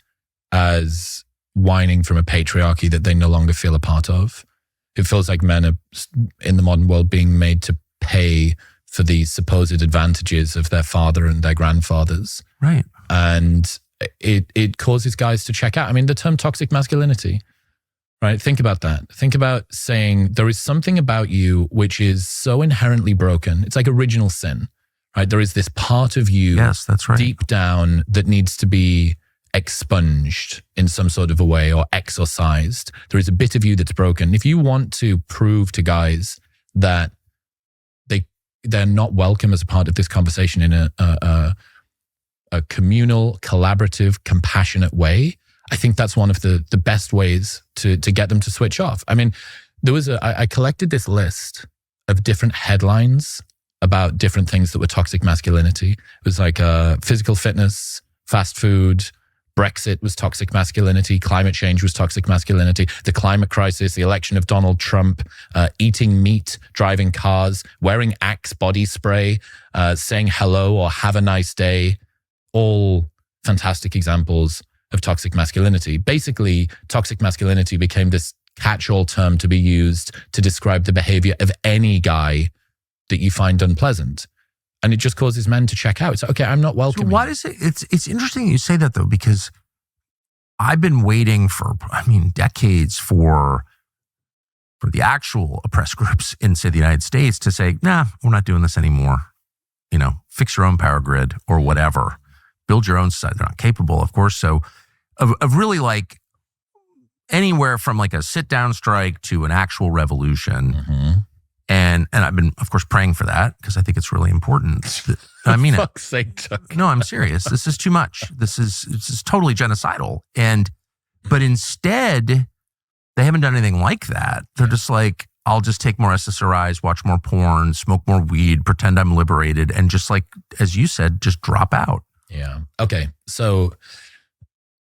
as whining from a patriarchy that they no longer feel a part of. It feels like men are, in the modern world, being made to pay for the supposed advantages of their father and their grandfathers. Right. And it causes guys to check out. I mean, the term toxic masculinity, right? Think about that. Think about saying there is something about you which is so inherently broken. It's like original sin, right? There is this part of you, yes, that's right, deep down that needs to be expunged in some sort of a way or exorcised. There is a bit of you that's broken. If you want to prove to guys that they're not welcome as a part of this conversation in a communal, collaborative, compassionate way, I think that's one of the best ways to get them to switch off. I mean, I collected this list of different headlines about different things that were toxic masculinity. It was like physical fitness, fast food, Brexit was toxic masculinity, climate change was toxic masculinity, the climate crisis, the election of Donald Trump, eating meat, driving cars, wearing Axe body spray, saying hello or have a nice day, all fantastic examples of toxic masculinity. Basically, toxic masculinity became this catch-all term to be used to describe the behavior of any guy that you find unpleasant. And it just causes men to check out. It's like, okay, I'm not welcome. So why does it? It's interesting you say that, though, because I've been waiting for, decades for the actual oppressed groups in, say, the United States to say, nah, we're not doing this anymore. Fix your own power grid or whatever. Build your own society. They're not capable, of course. So of really like anywhere from like a sit-down strike to an actual revolution. Mm-hmm. And I've been, of course, praying for that because I think it's really important. I mean, for fuck's sake, Chuck. No, I'm serious. This is too much. This is totally genocidal. But instead, they haven't done anything like that. They're just like, I'll just take more SSRIs, watch more porn, smoke more weed, pretend I'm liberated, and just like, as you said, just drop out. Yeah. Okay. So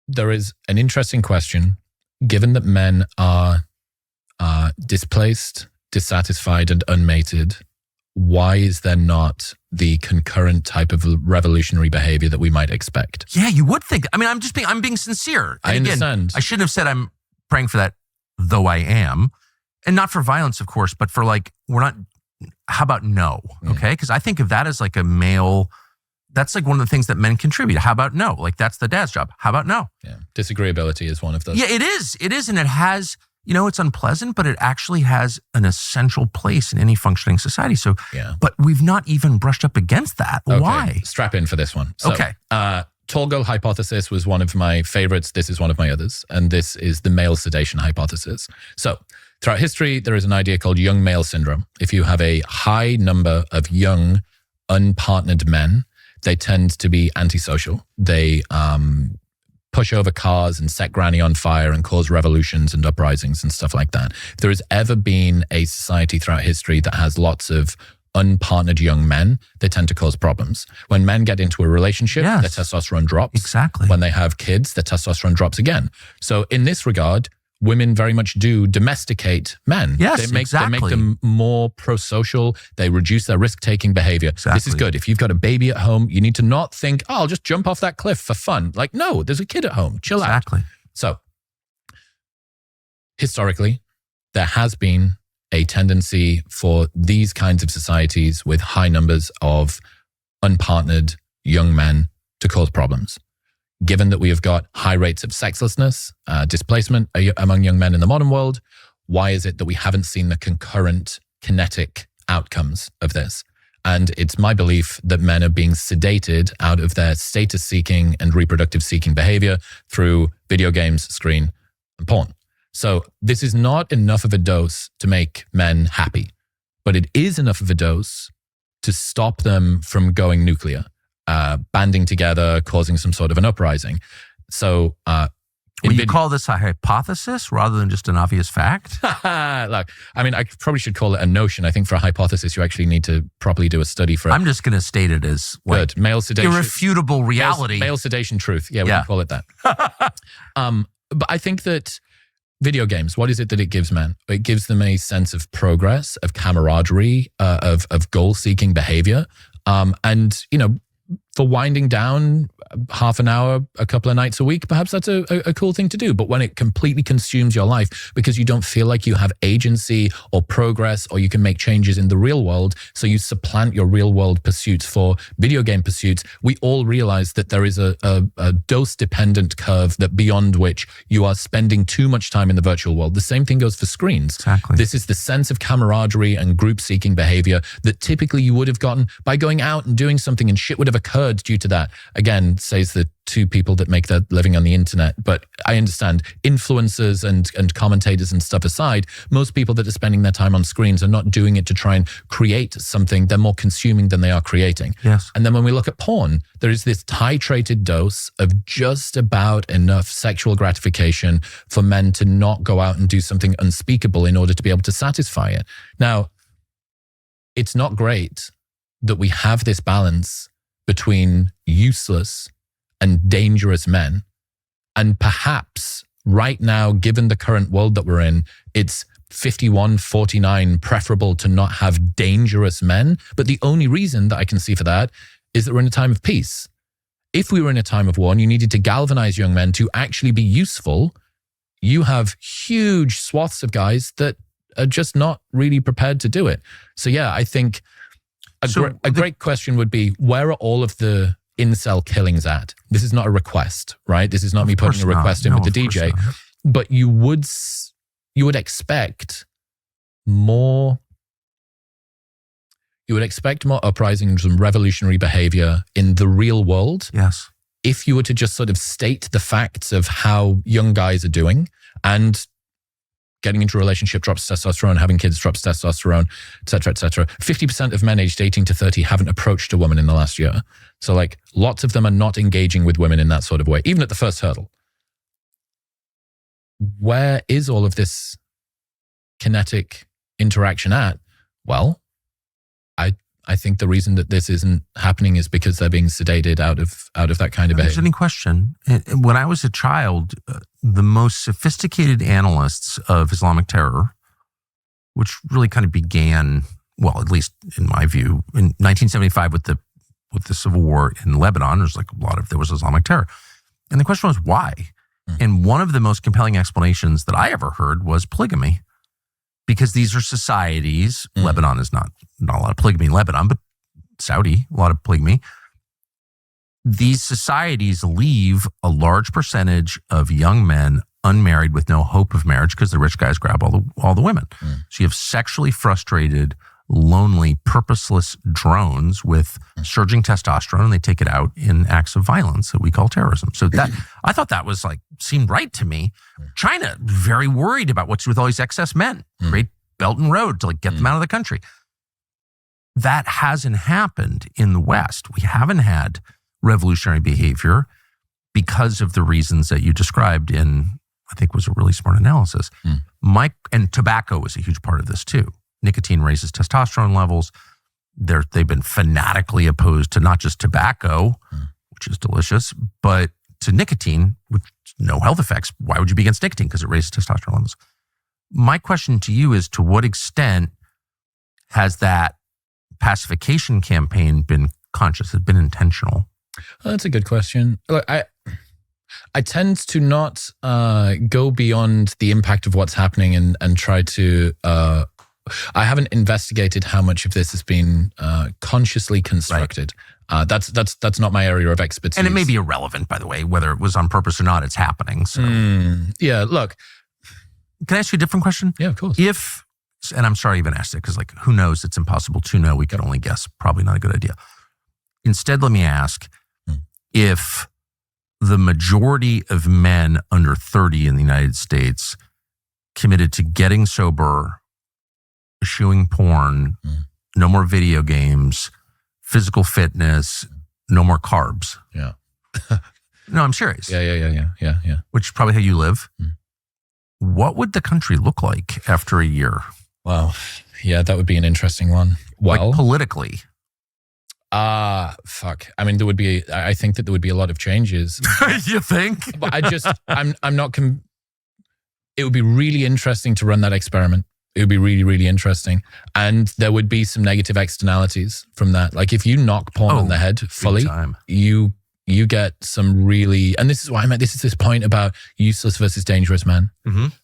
there is an interesting question. Given that men are displaced, dissatisfied, and unmated, why is there not the concurrent type of revolutionary behavior that we might expect? Yeah, you would think. I mean, I'm being sincere. And I understand. Again, I shouldn't have said I'm praying for that, though I am. And not for violence, of course, but for like, how about no? Okay? Because I think of that as like a male, that's like one of the things that men contribute. How about no? Like that's the dad's job. How about no? Yeah. Disagreeability is one of those. Yeah, it is. It is. And it has, it's unpleasant, but it actually has an essential place in any functioning society. So, but we've not even brushed up against that. Okay. Why? Strap in for this one. So, okay. Tall girl hypothesis was one of my favorites. This is one of my others. And this is the male sedation hypothesis. So throughout history, there is an idea called young male syndrome. If you have a high number of young, unpartnered men, they tend to be antisocial. They push over cars and set granny on fire and cause revolutions and uprisings and stuff like that. If there has ever been a society throughout history that has lots of unpartnered young men, they tend to cause problems. When men get into a relationship, their testosterone drops. Exactly. When they have kids, their testosterone drops again. So in this regard, women very much do domesticate men. Yes, they make them more pro-social. They reduce their risk-taking behavior. Exactly. This is good. If you've got a baby at home, you need to not think, oh, I'll just jump off that cliff for fun. Like, no, there's a kid at home. Chill out. Exactly. So, historically, there has been a tendency for these kinds of societies with high numbers of unpartnered young men to cause problems. Given that we have got high rates of sexlessness, displacement among young men in the modern world, why is it that we haven't seen the concurrent kinetic outcomes of this? And it's my belief that men are being sedated out of their status-seeking and reproductive-seeking behavior through video games, screen, and porn. So this is not enough of a dose to make men happy, but it is enough of a dose to stop them from going nuclear, banding together, causing some sort of an uprising. So, you call this a hypothesis rather than just an obvious fact? Look, I mean, I probably should call it a notion. I think for a hypothesis, you actually need to properly do a study for it. I'm just going to state it as like good. Male sedation. Irrefutable reality. Male sedation truth. Yeah, we can call it that. But I think that video games, what is it that it gives men? It gives them a sense of progress, of camaraderie, of goal-seeking behavior. And, you know, for winding down half an hour, a couple of nights a week, perhaps that's a cool thing to do. But when it completely consumes your life because you don't feel like you have agency or progress or you can make changes in the real world, so you supplant your real world pursuits for video game pursuits, we all realize that there is a dose-dependent curve that beyond which you are spending too much time in the virtual world. The same thing goes for screens. Exactly. This is the sense of camaraderie and group-seeking behavior that typically you would have gotten by going out and doing something, and shit would have occurred due to that. Again, says the two people that make their living on the internet. But I understand influencers and commentators and stuff aside, most people that are spending their time on screens are not doing it to try and create something. They're more consuming than they are creating. Yes. And then when we look at porn, there is this titrated dose of just about enough sexual gratification for men to not go out and do something unspeakable in order to be able to satisfy it. Now, it's not great that we have this balance between useless and dangerous men. And perhaps right now, given the current world that we're in, it's 51-49 preferable to not have dangerous men. But the only reason that I can see for that is that we're in a time of peace. If we were in a time of war and you needed to galvanize young men to actually be useful, you have huge swaths of guys that are just not really prepared to do it. So yeah, I think a great question would be, where are all of the incel killings at? This is not a request, right? This is not me putting a request in with the DJ. But you would expect more. You would expect more uprisings and revolutionary behavior in the real world. Yes. If you were to just sort of state the facts of how young guys are doing, and getting into a relationship drops testosterone, having kids drops testosterone, et cetera, et cetera. 50% of men aged 18 to 30 haven't approached a woman in the last year. So like lots of them are not engaging with women in that sort of way, even at the first hurdle. Where is all of this kinetic interaction at? Well, I think the reason that this isn't happening is because they're being sedated out of that kind of behavior. There's any question. When I was a child, the most sophisticated analysts of Islamic terror, which really kind of began, well, at least in my view, in 1975 with the civil war in Lebanon, there was Islamic terror. And the question was why? And one of the most compelling explanations that I ever heard was polygamy. Because these are societies, Lebanon is not a lot of polygamy in Lebanon, but Saudi, a lot of polygamy. These societies leave a large percentage of young men unmarried with no hope of marriage because the rich guys grab all the women. So you have sexually frustrated, lonely, purposeless drones with surging testosterone, and they take it out in acts of violence that we call terrorism. So that I thought that was seemed right to me. China, very worried about what's with all these excess men. Great Belt and Road to get them out of the country. That hasn't happened in the West. We haven't had revolutionary behavior because of the reasons that you described in, I think was a really smart analysis. And tobacco is a huge part of this too. Nicotine raises testosterone levels. They've been fanatically opposed to not just tobacco, which is delicious, but to nicotine, with no health effects. Why would you be against nicotine? Because it raises testosterone levels. My question to you is, to what extent has that pacification campaign been conscious? Has it been intentional? Well, that's a good question. Look, I tend to not go beyond the impact of what's happening and try to. I haven't investigated how much of this has been consciously constructed. Right. That's not my area of expertise. And it may be irrelevant, by the way, whether it was on purpose or not. It's happening. So yeah, look. Can I ask you a different question? Yeah, of course. And I'm sorry I even asked it, because like, who knows? It's impossible to know. We could only guess. Probably not a good idea. Instead, let me ask if the majority of men under 30 in the United States committed to getting sober, eschewing porn, no more video games, physical fitness, no more carbs. Yeah. No, I'm serious. Yeah. Which is probably how you live. What would the country look like after a year? Wow. Yeah, that would be an interesting one. Well, like politically. Fuck. I mean, I think that there would be a lot of changes. You think? But I'm not, it would be really interesting to run that experiment. It would be really, really interesting. And there would be some negative externalities from that. Like if you knock porn on the head fully, you get some really, and this is why I meant, this is this point about useless versus dangerous men,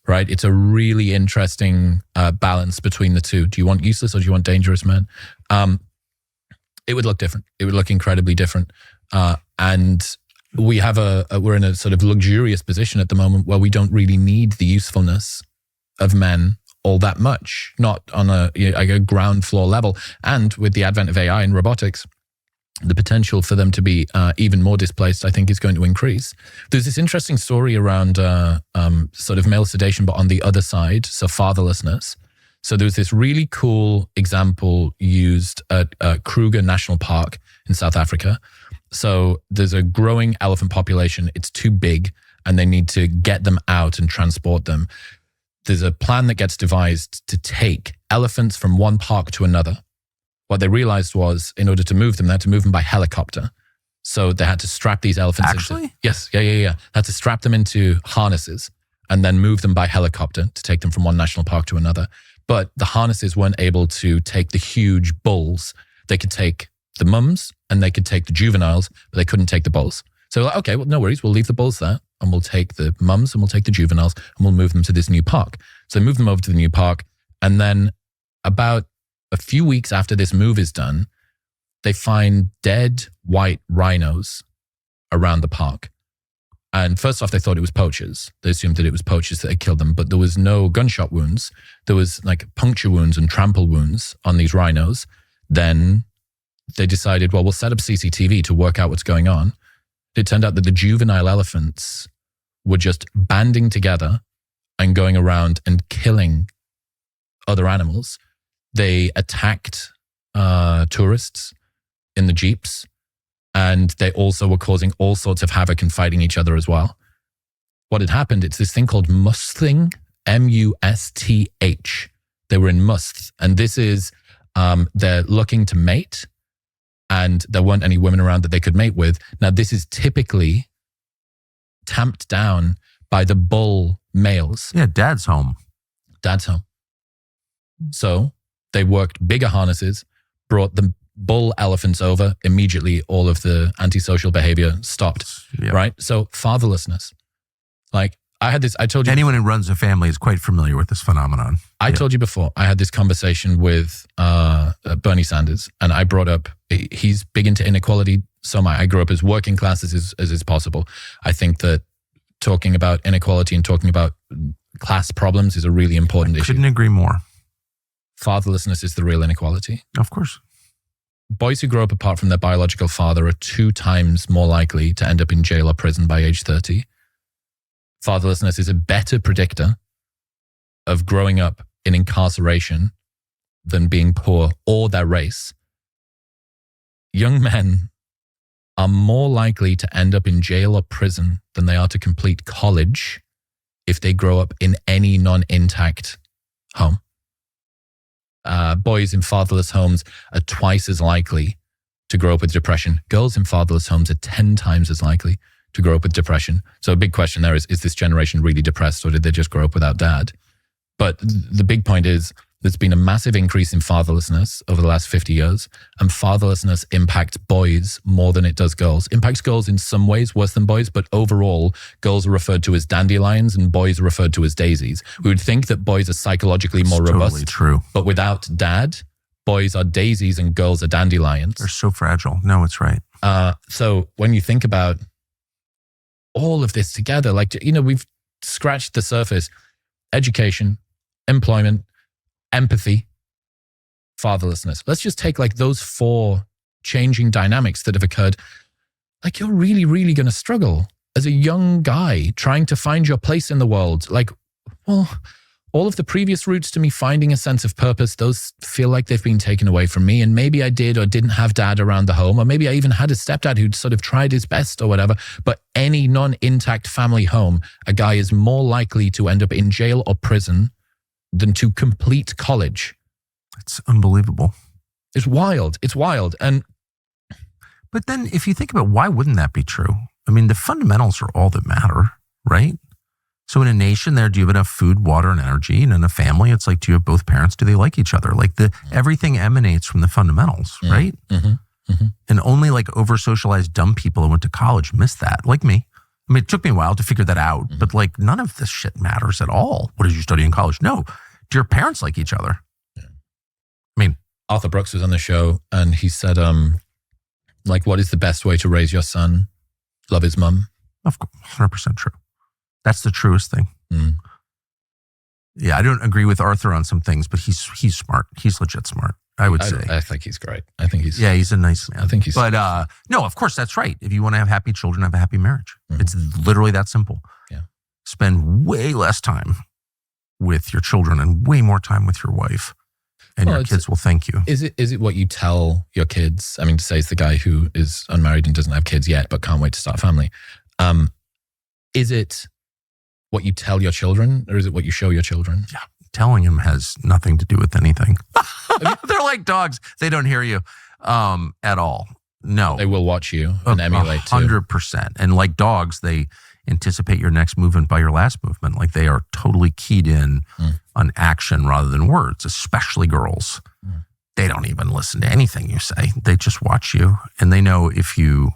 right? It's a really interesting balance between the two. Do you want useless or do you want dangerous men? It would look different. It would look incredibly different. And we have we're in a sort of luxurious position at the moment where we don't really need the usefulness of men all that much, not on a ground floor level. And with the advent of AI and robotics, the potential for them to be even more displaced, I think, is going to increase. There's this interesting story around sort of male sedation, but on the other side, so fatherlessness. So there was this really cool example used at Kruger National Park in South Africa. So there's a growing elephant population. It's too big and they need to get them out and transport them. There's a plan that gets devised to take elephants from one park to another. What they realized was, in order to move them, they had to move them by helicopter. So they had to strap these elephants Actually? Yes. They had to strap them into harnesses and then move them by helicopter to take them from one national park to another. But the harnesses weren't able to take the huge bulls. They could take the mums and they could take the juveniles, but they couldn't take the bulls. So like, okay, well, no worries. We'll leave the bulls there and we'll take the mums and we'll take the juveniles and we'll move them to this new park. So they move them over to the new park. And then about a few weeks after this move is done, they find dead white rhinos around the park. And first off, they thought it was poachers. They assumed that it was poachers that had killed them, but there was no gunshot wounds. There was like puncture wounds and trample wounds on these rhinos. Then they decided, well, we'll set up CCTV to work out what's going on. It turned out that the juvenile elephants were just banding together and going around and killing other animals. They attacked tourists in the jeeps, and they also were causing all sorts of havoc and fighting each other as well. What had happened, it's this thing called musthing, M-U-S-T-H. They were in musths, and this is, they're looking to mate, and there weren't any women around that they could mate with. Now, this is typically tamped down by the bull males. Yeah, dad's home. Dad's home. So they worked bigger harnesses, brought the bull elephants over. Immediately, all of the antisocial behavior stopped, right? So fatherlessness. Like I told you. Anyone who runs a family is quite familiar with this phenomenon. I told you before, I had this conversation with Bernie Sanders, and I brought up, he's big into inequality. So am I. I grew up as working class as is possible. I think that talking about inequality and talking about class problems is a really important issue. Couldn't agree more. Fatherlessness is the real inequality. Of course. Boys who grow up apart from their biological father are 2 times more likely to end up in jail or prison by age 30. Fatherlessness is a better predictor of growing up in incarceration than being poor or their race. Young men are more likely to end up in jail or prison than they are to complete college if they grow up in any non-intact home. Boys in fatherless homes are twice as likely to grow up with depression. Girls in fatherless homes are 10 times as likely to grow up with depression. So a big question there is this generation really depressed, or did they just grow up without dad? But the big point is there's been a massive increase in fatherlessness over the last 50 years, and fatherlessness impacts boys more than it does girls. Impacts girls in some ways worse than boys, but overall, girls are referred to as dandelions and boys are referred to as daisies. We would think that boys are psychologically more robust. Totally true. But without dad, boys are daisies and girls are dandelions. They're so fragile. No, it's right. So when you think about all of this together, like, we've scratched the surface. Education, employment, empathy, fatherlessness. Let's just take like those 4 changing dynamics that have occurred. Like, you're really, really going to struggle as a young guy trying to find your place in the world. Like, well, all of the previous routes to me finding a sense of purpose, those feel like they've been taken away from me. And maybe I did or didn't have dad around the home, or maybe I even had a stepdad who'd sort of tried his best or whatever. But any non-intact family home, a guy is more likely to end up in jail or prison than to complete college. It's unbelievable. It's wild. It's wild. But then if you think about why wouldn't that be true? I mean, the fundamentals are all that matter, right? So in a nation there, do you have enough food, water, and energy? And in a family, it's like, do you have both parents? Do they like each other? Like everything emanates from the fundamentals, right? Mm-hmm. Mm-hmm. And only like over-socialized dumb people who went to college miss that, like me. I mean, it took me a while to figure that out, but like none of this shit matters at all. What did you study in college? No. Do your parents like each other? Yeah. I mean, Arthur Brooks was on the show and he said, like, what is the best way to raise your son? Love his mum. Of course, 100% true. That's the truest thing. Mm. Yeah, I don't agree with Arthur on some things, but he's smart. He's legit smart, I would say. I think he's great. I think he's... Yeah, he's a nice man. I think he's... But no, of course, that's right. If you want to have happy children, have a happy marriage. Mm-hmm. It's literally that simple. Yeah. Spend way less time with your children and way more time with your wife. And your kids will thank you. Is it what you tell your kids? I mean, to say it's the guy who is unmarried and doesn't have kids yet, but can't wait to start a family. Is it what you tell your children, or is it what you show your children? Yeah, telling them has nothing to do with anything. They're like dogs. They don't hear you at all. No. They will watch you and emulate 100%. And like dogs, they anticipate your next movement by your last movement. Like they are totally keyed in on action rather than words, especially girls. They don't even listen to anything you say. They just watch you, and they know if you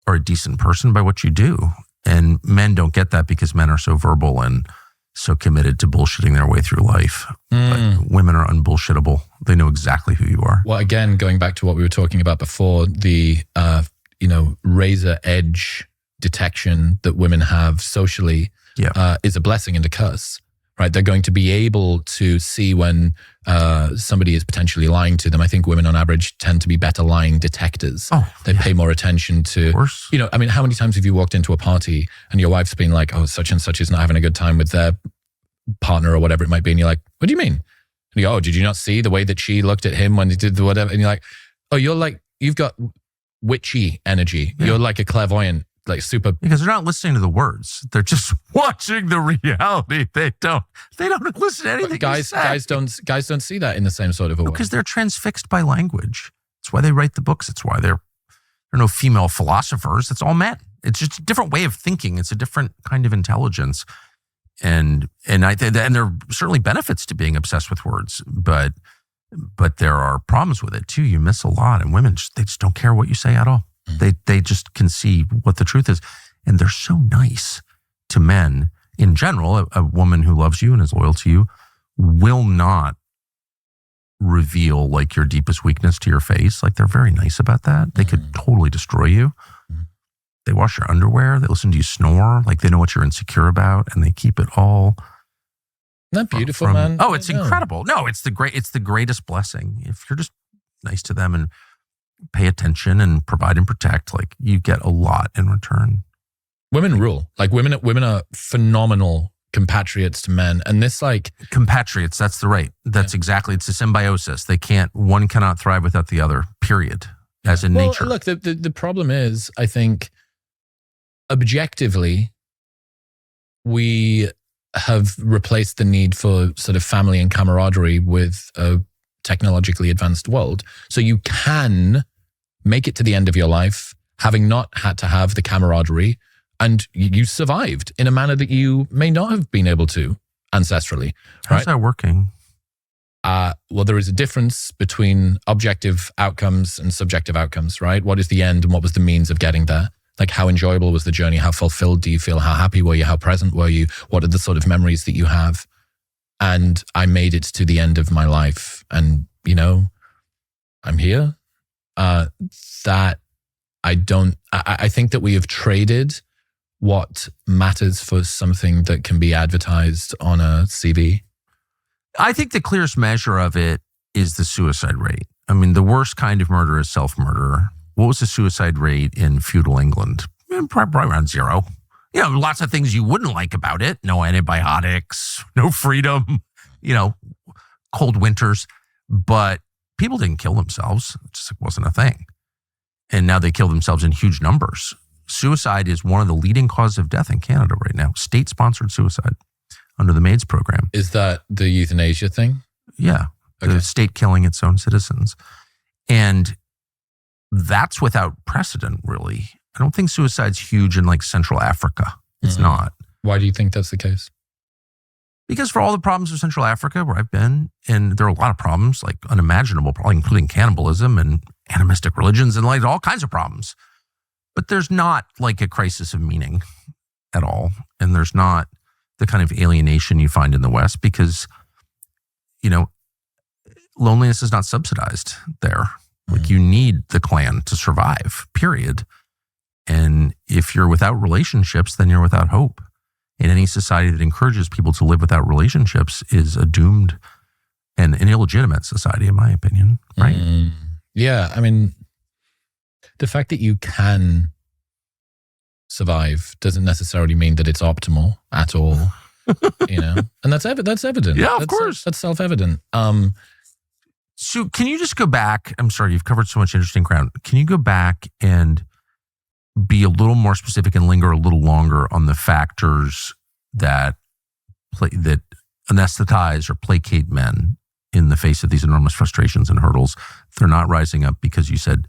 are a decent person by what you do. And men don't get that because men are so verbal and so committed to bullshitting their way through life. But women are unbullshittable. They know exactly who you are. Well, again, going back to what we were talking about before, the razor edge detection that women have socially is a blessing and a curse, right? They're going to be able to see when somebody is potentially lying to them. I think women on average tend to be better lying detectors. They pay more attention to, I mean, how many times have you walked into a party and your wife's been like, oh, such and such is not having a good time with their partner or whatever it might be. And you're like, what do you mean? And you go, oh, did you not see the way that she looked at him when he did the whatever? And you're like, oh, you've got witchy energy. Yeah. You're like a clairvoyant. Like super, because they're not listening to the words; they're just watching the reality. They don't listen to anything. Guys don't see that in the same sort of a way because they're transfixed by language. That's why they write the books. It's why there are no female philosophers. It's all men. It's just a different way of thinking. It's a different kind of intelligence, and there are certainly benefits to being obsessed with words, but there are problems with it too. You miss a lot, and women they just don't care what you say at all. They just can see what the truth is. And they're so nice to men in general. A woman who loves you and is loyal to you will not reveal like your deepest weakness to your face. Like they're very nice about that. They could totally destroy you. They wash your underwear. They listen to you snore. Like they know what you're insecure about and they keep it all. Isn't that beautiful, man? Oh, it's incredible. No, it's the greatest blessing. If you're just nice to them and pay attention and provide and protect, like you get a lot in return. Women rule. Like women are phenomenal compatriots to men. And this like compatriots, that's exactly, it's a symbiosis. One cannot thrive without the other, period. as in nature. Look, the problem is, I think, objectively, we have replaced the need for sort of family and camaraderie with a technologically advanced world. So you can make it to the end of your life having not had to have the camaraderie, and you survived in a manner that you may not have been able to ancestrally. How's that working? Well, there is a difference between objective outcomes and subjective outcomes, right? What is the end and what was the means of getting there? Like, how enjoyable was the journey? How fulfilled do you feel? How happy were you? How present were you? What are the sort of memories that you have? And I made it to the end of my life, and, I'm here. That I think that we have traded what matters for something that can be advertised on a CV. I think the clearest measure of it is the suicide rate. I mean, the worst kind of murder is self-murder. What was the suicide rate in feudal England? Probably around 0. Lots of things you wouldn't like about it. No antibiotics, no freedom, cold winters. But people didn't kill themselves. It just wasn't a thing. And now they kill themselves in huge numbers. Suicide is one of the leading causes of death in Canada right now. State-sponsored suicide under the MAIDS program. Is that the euthanasia thing? Yeah. Okay. The state killing its own citizens. And that's without precedent, really. I don't think suicide's huge in like Central Africa. It's not. Why do you think that's the case? Because for all the problems of Central Africa where I've been, and there are a lot of problems, like unimaginable problems, including cannibalism and animistic religions and like all kinds of problems. But there's not like a crisis of meaning at all. And there's not the kind of alienation you find in the West because, loneliness is not subsidized there. Like you need the clan to survive, period. And if you're without relationships, then you're without hope. And any society that encourages people to live without relationships is a doomed and an illegitimate society, in my opinion, right? Yeah, I mean, the fact that you can survive doesn't necessarily mean that it's optimal at all, And that's evident. Yeah, of course. That's self-evident. So can you just go back? I'm sorry, you've covered so much interesting ground. Can you go back and be a little more specific and linger a little longer on the factors that anesthetize or placate men in the face of these enormous frustrations and hurdles? They're not rising up because you said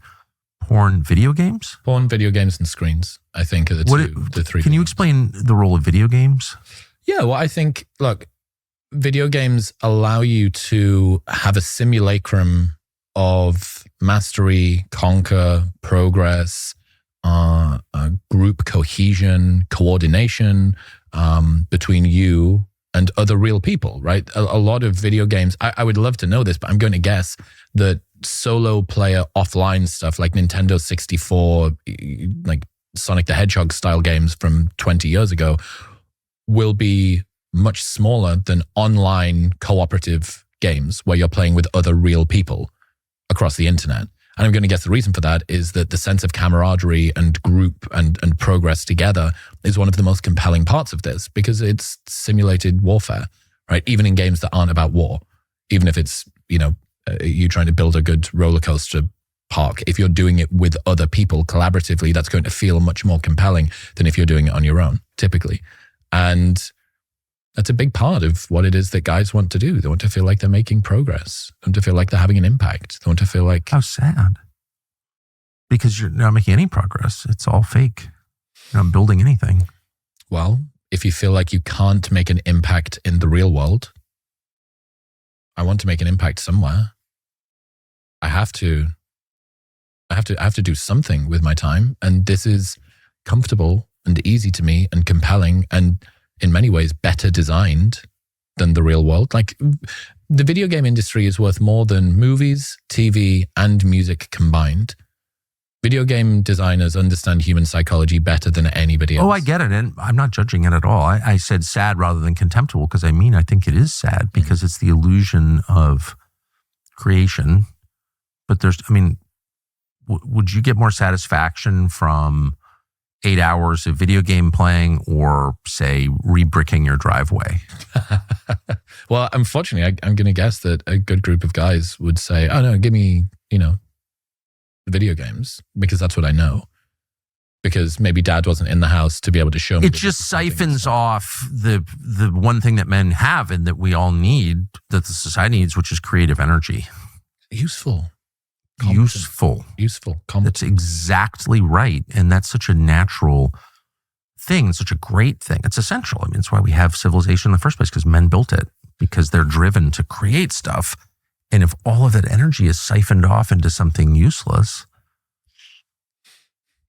porn, video games? Porn, video games, and screens, I think, are the three. Can you explain the role of video games? Yeah, well, I think, look, video games allow you to have a simulacrum of mastery, conquer, progress, group cohesion, coordination between you and other real people, right? A lot of video games, I would love to know this, but I'm going to guess that solo player offline stuff like Nintendo 64, like Sonic the Hedgehog style games from 20 years ago will be much smaller than online cooperative games where you're playing with other real people across the internet. And I'm going to guess the reason for that is that the sense of camaraderie and group and progress together is one of the most compelling parts of this because it's simulated warfare, right? Even in games that aren't about war, even if it's, you trying to build a good roller coaster park, if you're doing it with other people collaboratively, that's going to feel much more compelling than if you're doing it on your own, typically. And that's a big part of what it is that guys want to do. They want to feel like they're making progress. They want to feel like they're having an impact. They want to feel like... How sad. Because you're not making any progress. It's all fake. You're not building anything. Well, if you feel like you can't make an impact in the real world, I want to make an impact somewhere. I have to do something with my time. And this is comfortable and easy to me and compelling and in many ways better designed than the real world. Like the video game industry is worth more than movies, TV, and music combined. Video game designers understand human psychology better than anybody else. Oh, I get it. And I'm not judging it at all. I said sad rather than contemptible because I think it is sad because it's the illusion of creation. But would you get more satisfaction from 8 hours of video game playing or, say, rebricking your driveway? Well, unfortunately, I'm going to guess that a good group of guys would say, oh, no, give me, video games because that's what I know. Because maybe dad wasn't in the house to be able to show me. It just siphons off the one thing that men have and that we all need, that the society needs, which is creative energy. Useful. Competent. That's exactly right. And that's such a natural thing, such a great thing. It's essential. I mean, it's why we have civilization in the first place, because men built it, because they're driven to create stuff. And if all of that energy is siphoned off into something useless.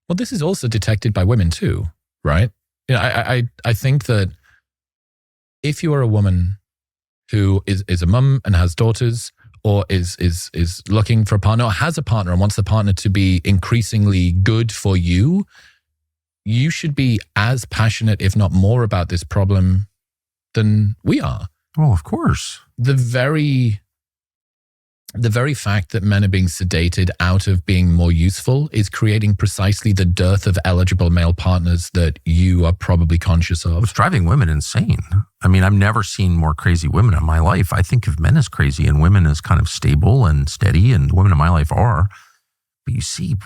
Well, this is also detected by women too, right? You know, I think that if you are a woman who is a mum and has daughters, or is looking for a partner, or has a partner and wants the partner to be increasingly good for you, you should be as passionate, if not more, about this problem than we are. Well, of course. The very fact that men are being sedated out of being more useful is creating precisely the dearth of eligible male partners that you are probably conscious of. It's driving women insane. I mean, I've never seen more crazy women in my life. I think of men as crazy and women as kind of stable and steady, and women in my life are. But you see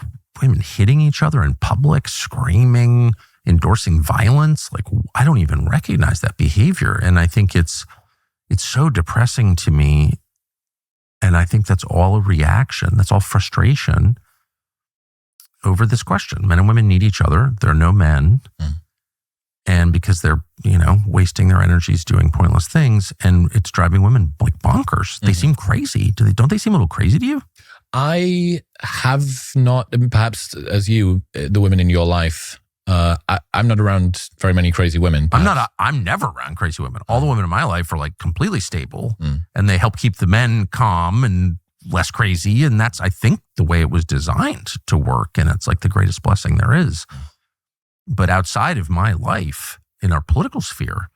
women hitting each other in public, screaming, endorsing violence. Like, I don't even recognize that behavior. And I think it's so depressing to me. And I think that's all a reaction. That's all frustration over this question. Men and women need each other. There are no men. And because they're, wasting their energies doing pointless things, and it's driving women like bonkers. They seem crazy. Don't they seem a little crazy to you? I have not, perhaps as you, the women in your life, I'm not around very many crazy women. I'm never around crazy women. All the women in my life are like completely stable, and they help keep the men calm and less crazy. And that's, I think, the way it was designed to work. And it's like the greatest blessing there is. But outside of my life, in our political sphere,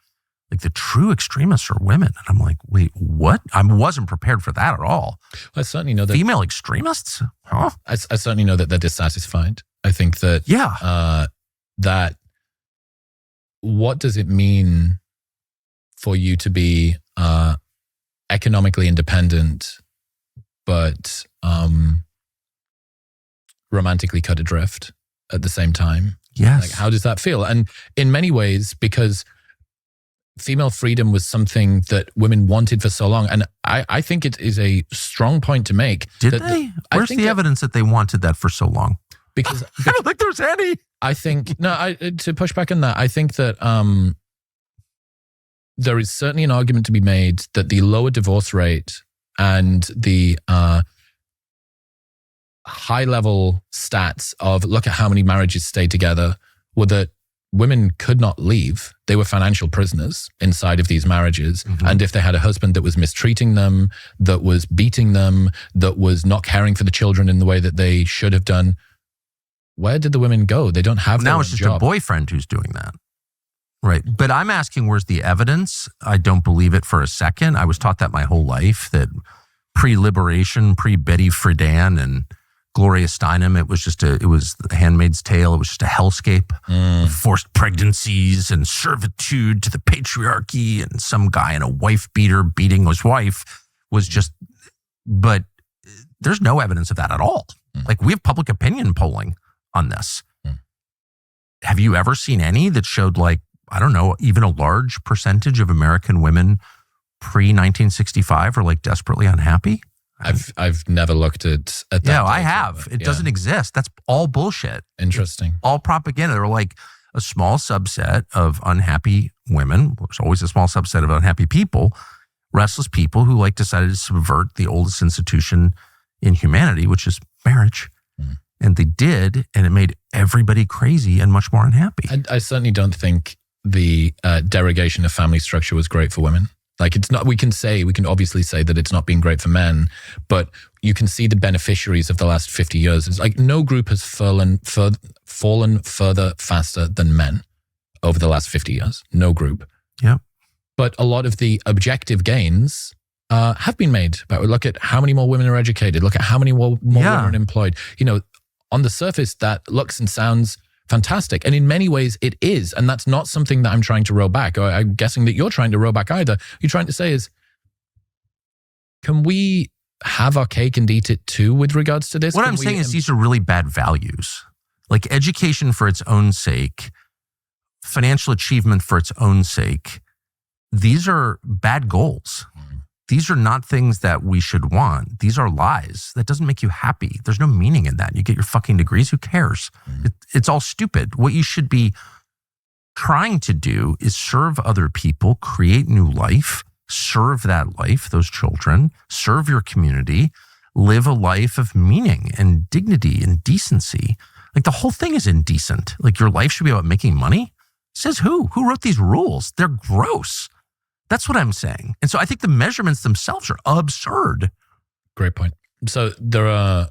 like the true extremists are women. And I'm like, wait, what? I wasn't prepared for that at all. I certainly know that. Female extremists? Huh? I certainly know that they're dissatisfied. I think that, that what does it mean for you to be economically independent, but romantically cut adrift at the same time? Yes. Like, how does that feel? And in many ways, because female freedom was something that women wanted for so long. And I think it is a strong point to make. Did they? Where's the evidence that they wanted that for so long? Because I don't think there's any. I think, to push back on that, I think that there is certainly an argument to be made that the lower divorce rate and the high level stats of look at how many marriages stayed together were that women could not leave. They were financial prisoners inside of these marriages. And if they had a husband that was mistreating them, that was beating them, that was not caring for the children in the way that they should have done, where did the women go? They don't have now. It's just a boyfriend who's doing that. Right. But I'm asking, where's the evidence? I don't believe it for a second. I was taught that my whole life, that pre-liberation, pre-Betty Friedan and Gloria Steinem, it was The Handmaid's Tale. It was just a hellscape of forced pregnancies and servitude to the patriarchy, and some guy in a wife beater beating his wife was just, but there's no evidence of that at all. Like, we have public opinion polling on this. Have you ever seen any that showed, like, I don't know, even a large percentage of American women pre-1965 are like desperately unhappy? I've never looked at that. Yeah, I have. It doesn't exist. That's all bullshit. Interesting. All propaganda. They're like a small subset of unhappy women. There's always a small subset of unhappy people, restless people who decided to subvert the oldest institution in humanity, which is marriage. And they did, and it made everybody crazy and much more unhappy. I certainly don't think the derogation of family structure was great for women. Like, it's not, we can obviously say that it's not been great for men, but you can see the beneficiaries of the last 50 years. It's like no group has fallen further faster than men over the last 50 years. No group. Yeah. But a lot of the objective gains have been made. But look at how many more women are educated. Look at how many more women are employed. On the surface, that looks and sounds fantastic. And in many ways it is. And that's not something that I'm trying to row back, or I'm guessing that you're trying to row back either. You're trying to say is, can we have our cake and eat it too with regards to this? What I'm saying is these are really bad values. Like education for its own sake, financial achievement for its own sake. These are bad goals. These are not things that we should want. These are lies. That doesn't make you happy. There's no meaning in that. You get your fucking degrees. Who cares? It's all stupid. What you should be trying to do is serve other people, create new life, serve that life, those children, serve your community, live a life of meaning and dignity and decency. Like the whole thing is indecent. Like your life should be about making money. Says who? Who wrote these rules? They're gross. That's what I'm saying. And so I think the measurements themselves are absurd. Great point. So there are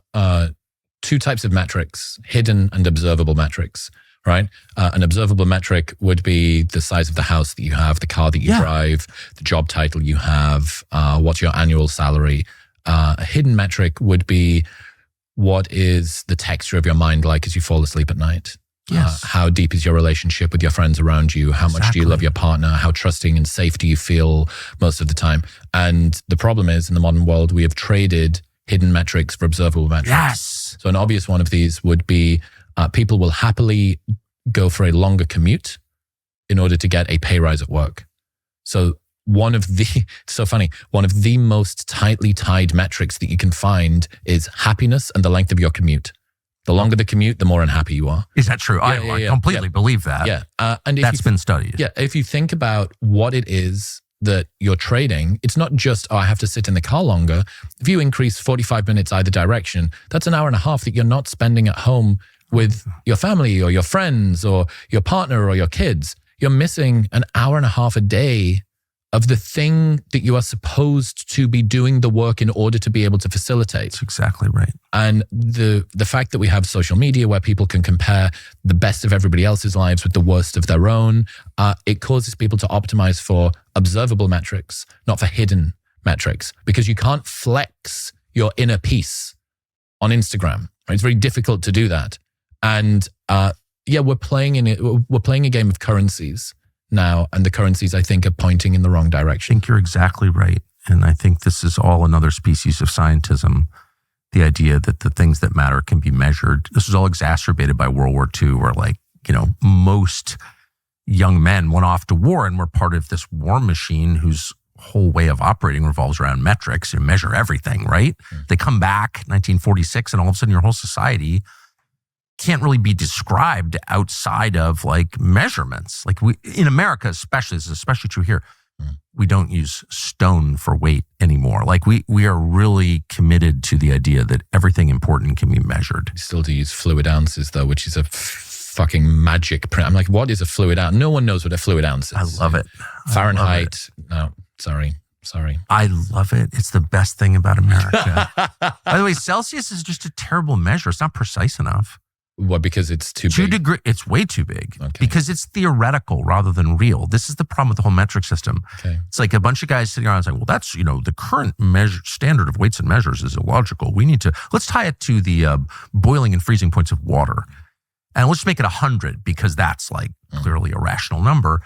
two types of metrics, hidden and observable metrics, right? An observable metric would be the size of the house that you have, the car that you drive, the job title you have, what's your annual salary. A hidden metric would be what is the texture of your mind like as you fall asleep at night? Yes. How deep is your relationship with your friends around you? How much do you love your partner? How trusting and safe do you feel most of the time? And the problem is, in the modern world, we have traded hidden metrics for observable metrics. Yes. So an obvious one of these would be people will happily go for a longer commute in order to get a pay rise at work. So it's so funny, one of the most tightly tied metrics that you can find is happiness and the length of your commute. The longer the commute, the more unhappy you are. Is that true? I completely believe that. Yeah. And that's been studied. Yeah. If you think about what it is that you're trading, it's not just, I have to sit in the car longer. If you increase 45 minutes either direction, that's an hour and a half that you're not spending at home with your family or your friends or your partner or your kids. You're missing an hour and a half a day of the thing that you are supposed to be doing the work in order to be able to facilitate. That's exactly right. And the fact that we have social media where people can compare the best of everybody else's lives with the worst of their own, it causes people to optimize for observable metrics, not for hidden metrics, because you can't flex your inner peace on Instagram. Right? It's very difficult to do that. And we're playing a game of currencies now, and the currencies, I think, are pointing in the wrong direction. I think you're exactly right. And I think this is all another species of scientism, the idea that the things that matter can be measured. This was all exacerbated by World War II, where most young men went off to war and were part of this war machine whose whole way of operating revolves around metrics and measure everything, right? They come back, 1946, and all of a sudden your whole society can't really be described outside of like measurements. Like in America, especially, this is especially true here, we don't use stone for weight anymore. Like we are really committed to the idea that everything important can be measured. We still do use fluid ounces though, which is a fucking magic print. I'm like, what is a fluid ounce? No one knows what a fluid ounce is. I love it. Fahrenheit. No, sorry. I love it. It's the best thing about America. By the way, Celsius is just a terrible measure. It's not precise enough. What, because it's too big? It's way too big. Okay. Because it's theoretical rather than real. This is the problem with the whole metric system. Okay. It's like a bunch of guys sitting around saying, well, that's, the current standard of weights and measures is illogical. Let's tie it to the boiling and freezing points of water. And let's make it 100 because that's like clearly a rational number.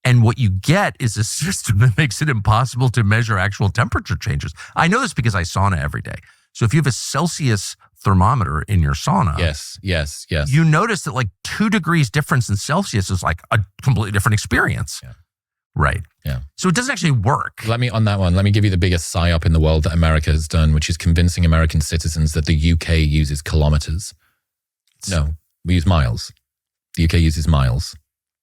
And what you get is a system that makes it impossible to measure actual temperature changes. I know this because I sauna every day. So if you have a Celsius thermometer in your sauna, yes, you notice that like 2 degrees difference in Celsius is like a completely different experience. Yeah. Right. Yeah. So it doesn't actually work. Let me give you the biggest psyop in the world that America has done, which is convincing American citizens that the UK uses kilometers. No, we use miles. The UK uses miles.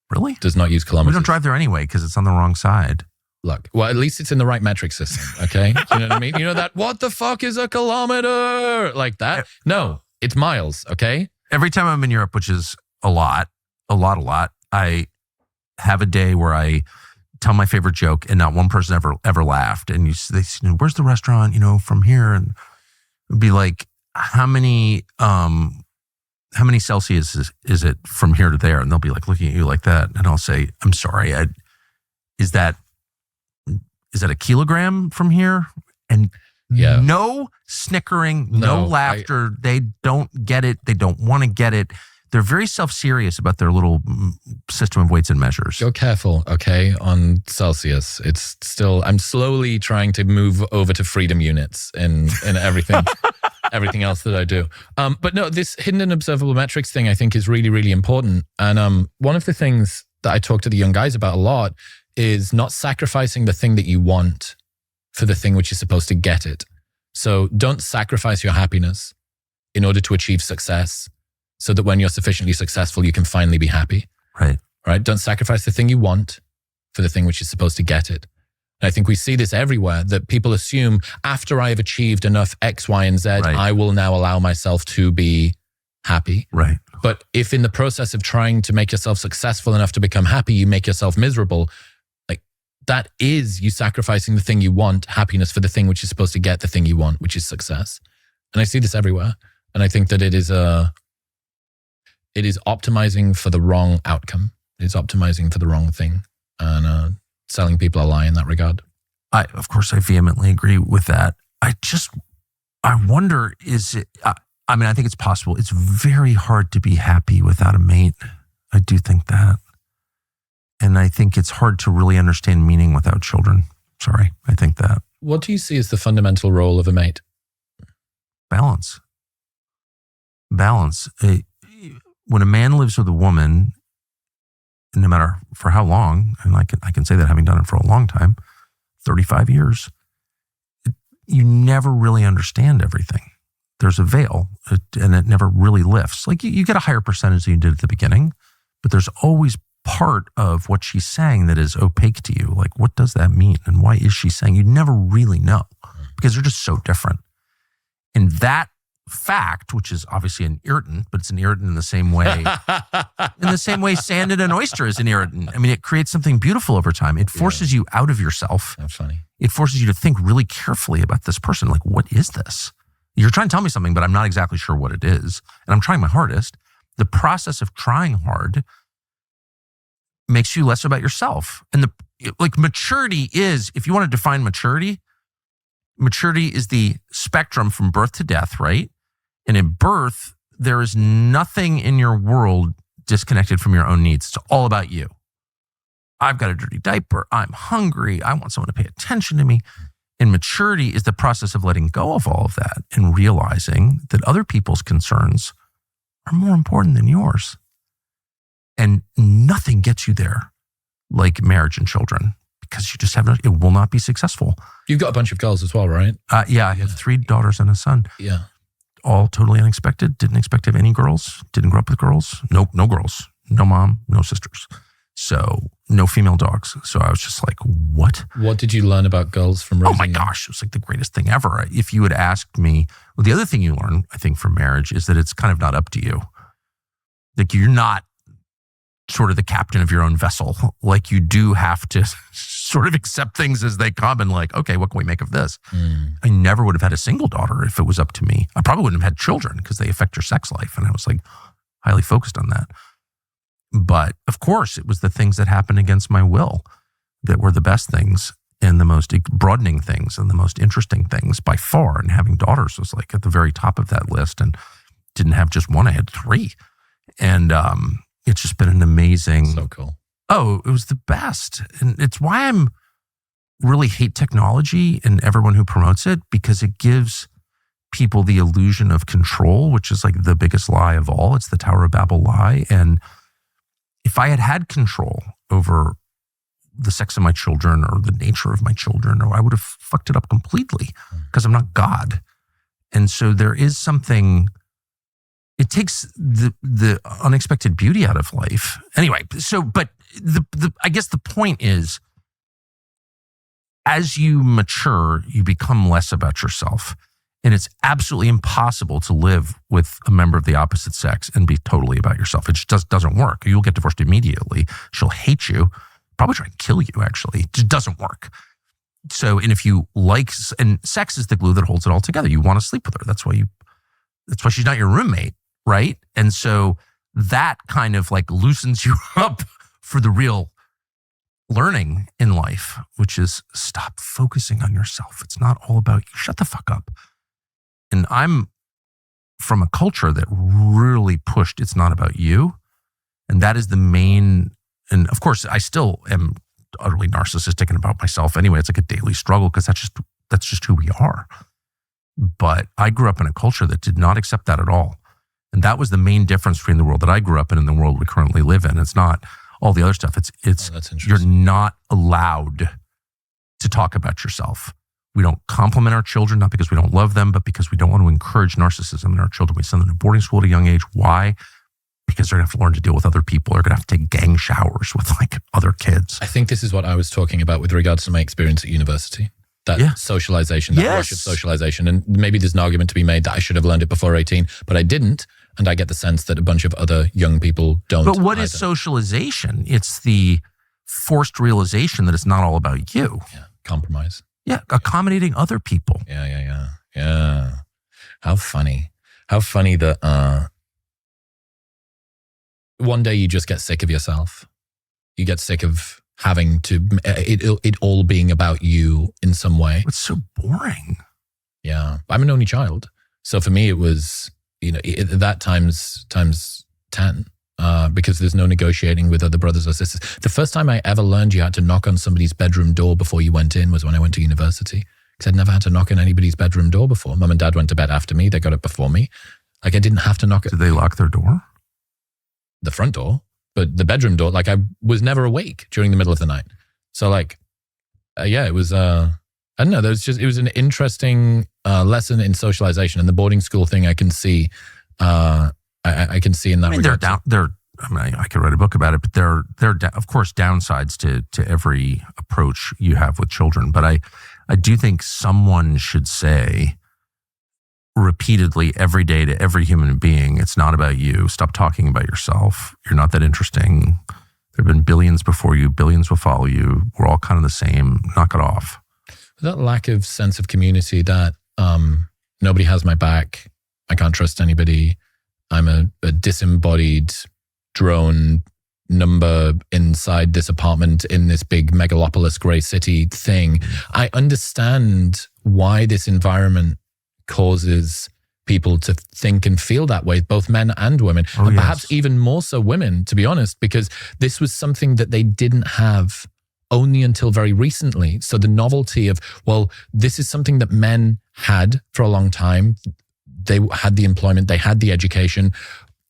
Really? Does not use kilometers. We don't drive there anyway because it's on the wrong side. Look, well, at least it's in the right metric system, okay? You know what I mean? You know that, what the fuck is a kilometer? Like that? No, it's miles, okay? Every time I'm in Europe, which is a lot, I have a day where I tell my favorite joke and not one person ever laughed. And they say, where's the restaurant, from here? And it'd be like, how many Celsius is it from here to there? And they'll be like looking at you like that. And I'll say, I'm sorry, is that a kilogram from here? And no snickering, no laughter. They don't get it. They don't want to get it. They're very self-serious about their little system of weights and measures. Go careful, okay, on Celsius. It's still, I'm slowly trying to move over to freedom units in everything, everything else that I do. But no, this hidden and observable metrics thing I think is really, really important. And one of the things that I talk to the young guys about a lot is not sacrificing the thing that you want for the thing which is supposed to get it. So don't sacrifice your happiness in order to achieve success, so that when you're sufficiently successful, you can finally be happy. Right. Right? Don't sacrifice the thing you want for the thing which is supposed to get it. And I think we see this everywhere, that people assume after I have achieved enough X, Y, and Z, Right. I will now allow myself to be happy. Right. But if in the process of trying to make yourself successful enough to become happy, you make yourself miserable, like that is you sacrificing the thing you want, happiness, for the thing which is supposed to get the thing you want, which is success. And I see this everywhere. And I think that it is optimizing for the wrong outcome. It is optimizing for the wrong thing, and selling people a lie in that regard. Of course, I vehemently agree with that. I wonder, is it, I mean, I think it's possible. It's very hard to be happy without a mate. I do think that. And I think it's hard to really understand meaning without children. Sorry, I think that. What do you see as the fundamental role of a mate? Balance. When a man lives with a woman, no matter for how long, and I can say that having done it for a long time, 35 years, you never really understand everything. There's a veil, and it never really lifts. Like you get a higher percentage than you did at the beginning, but there's always part of what she's saying that is opaque to you. Like, what does that mean? And why is she saying? You never really know because they're just so different. And that fact, which is obviously an irritant, but it's an irritant in the same way, sand in an oyster is an irritant. I mean, it creates something beautiful over time. It forces you out of yourself. That's funny. It forces you to think really carefully about this person. Like, what is this? You're trying to tell me something, but I'm not exactly sure what it is. And I'm trying my hardest. The process of trying hard makes you less about yourself. And maturity is, if you want to define maturity is the spectrum from birth to death, right? And in birth, there is nothing in your world disconnected from your own needs. It's all about you. I've got a dirty diaper. I'm hungry. I want someone to pay attention to me. And maturity is the process of letting go of all of that and realizing that other people's concerns are more important than yours. And nothing gets you there like marriage and children, because you just it will not be successful. You've got a bunch of girls as well, right? Yeah, I have 3 daughters and a son. Yeah. All totally unexpected. Didn't expect to have any girls. Didn't grow up with girls. Nope, no girls. No mom, no sisters. So no female dogs. So I was just like, what? What did you learn about girls from raising Oh my gosh, it was like the greatest thing ever. If you had asked me, well, the other thing you learn, I think, from marriage is that it's kind of not up to you. Like you're not sort of the captain of your own vessel. Like you do have to sort of accept things as they come and like, okay, what can we make of this? I never would have had a single daughter if it was up to me. I probably wouldn't have had children because they affect your sex life. And I was like highly focused on that. But of course, it was the things that happened against my will that were the best things and the most broadening things and the most interesting things by far. And having daughters was like at the very top of that list, and didn't have just one, I had 3. And it's just been an amazing. So cool. Oh, it was the best. And it's why I'm really hate technology and everyone who promotes it, because it gives people the illusion of control, which is like the biggest lie of all. It's the Tower of Babel lie. And if I had had control over the sex of my children or the nature of my children, or I would have fucked it up completely because I'm not God. And so there is something, it takes the unexpected beauty out of life. Anyway, so, but I guess the point is, as you mature, you become less about yourself. And it's absolutely impossible to live with a member of the opposite sex and be totally about yourself. It just doesn't work. You'll get divorced immediately. She'll hate you, probably try and kill you, actually. It just doesn't work. So, and if you like, and sex is the glue that holds it all together. You want to sleep with her. That's why she's not your roommate, right? And so that kind of like loosens you up for the real learning in life, which is stop focusing on yourself. It's not all about you. Shut the fuck up. And I'm from a culture that really pushed it's not about you. And that is the main, and of course I still am utterly narcissistic and about myself anyway. It's like a daily struggle because that's just who we are. But I grew up in a culture that did not accept that at all. And that was the main difference between the world that I grew up in and the world we currently live in. It's not all the other stuff. It's you're not allowed to talk about yourself. We don't compliment our children, not because we don't love them, but because we don't want to encourage narcissism in our children. We send them to boarding school at a young age. Why? Because they're going to have to learn to deal with other people. They're going to have to take gang showers with like other kids. I think this is what I was talking about with regards to my experience at university. That socialization, that rush of socialization. And maybe there's an argument to be made that I should have learned it before 18, but I didn't. And I get the sense that a bunch of other young people don't. But what is socialization? It's the forced realization that it's not all about you. Yeah, compromise. Yeah, accommodating other people. Yeah. How funny that one day you just get sick of yourself. You get sick of having to, it all being about you in some way. It's so boring. Yeah. I'm an only child. So for me, it was, that times 10. Because there's no negotiating with other brothers or sisters. The first time I ever learned you had to knock on somebody's bedroom door before you went in was when I went to university. Because I'd never had to knock on anybody's bedroom door before. Mum and Dad went to bed after me. They got up before me. Like I didn't have to knock. Did they lock their door? The front door. But the bedroom door, like I was never awake during the middle of the night. So like, it was, I don't know. It was an interesting lesson in socialization. And the boarding school thing I can see, I can see in that. I could write a book about it, but there are of course downsides to every approach you have with children. But I do think someone should say repeatedly every day to every human being, it's not about you. Stop talking about yourself. You're not that interesting. There have been billions before you. Billions will follow you. We're all kind of the same. Knock it off. That lack of sense of community, that nobody has my back. I can't trust anybody. I'm a disembodied drone number inside this apartment in this big megalopolis gray city thing. I understand why this environment causes people to think and feel that way, both men and women, and perhaps even more so women, to be honest, because this was something that they didn't have only until very recently. So the novelty of, well, this is something that men had for a long time. They had the employment, they had the education.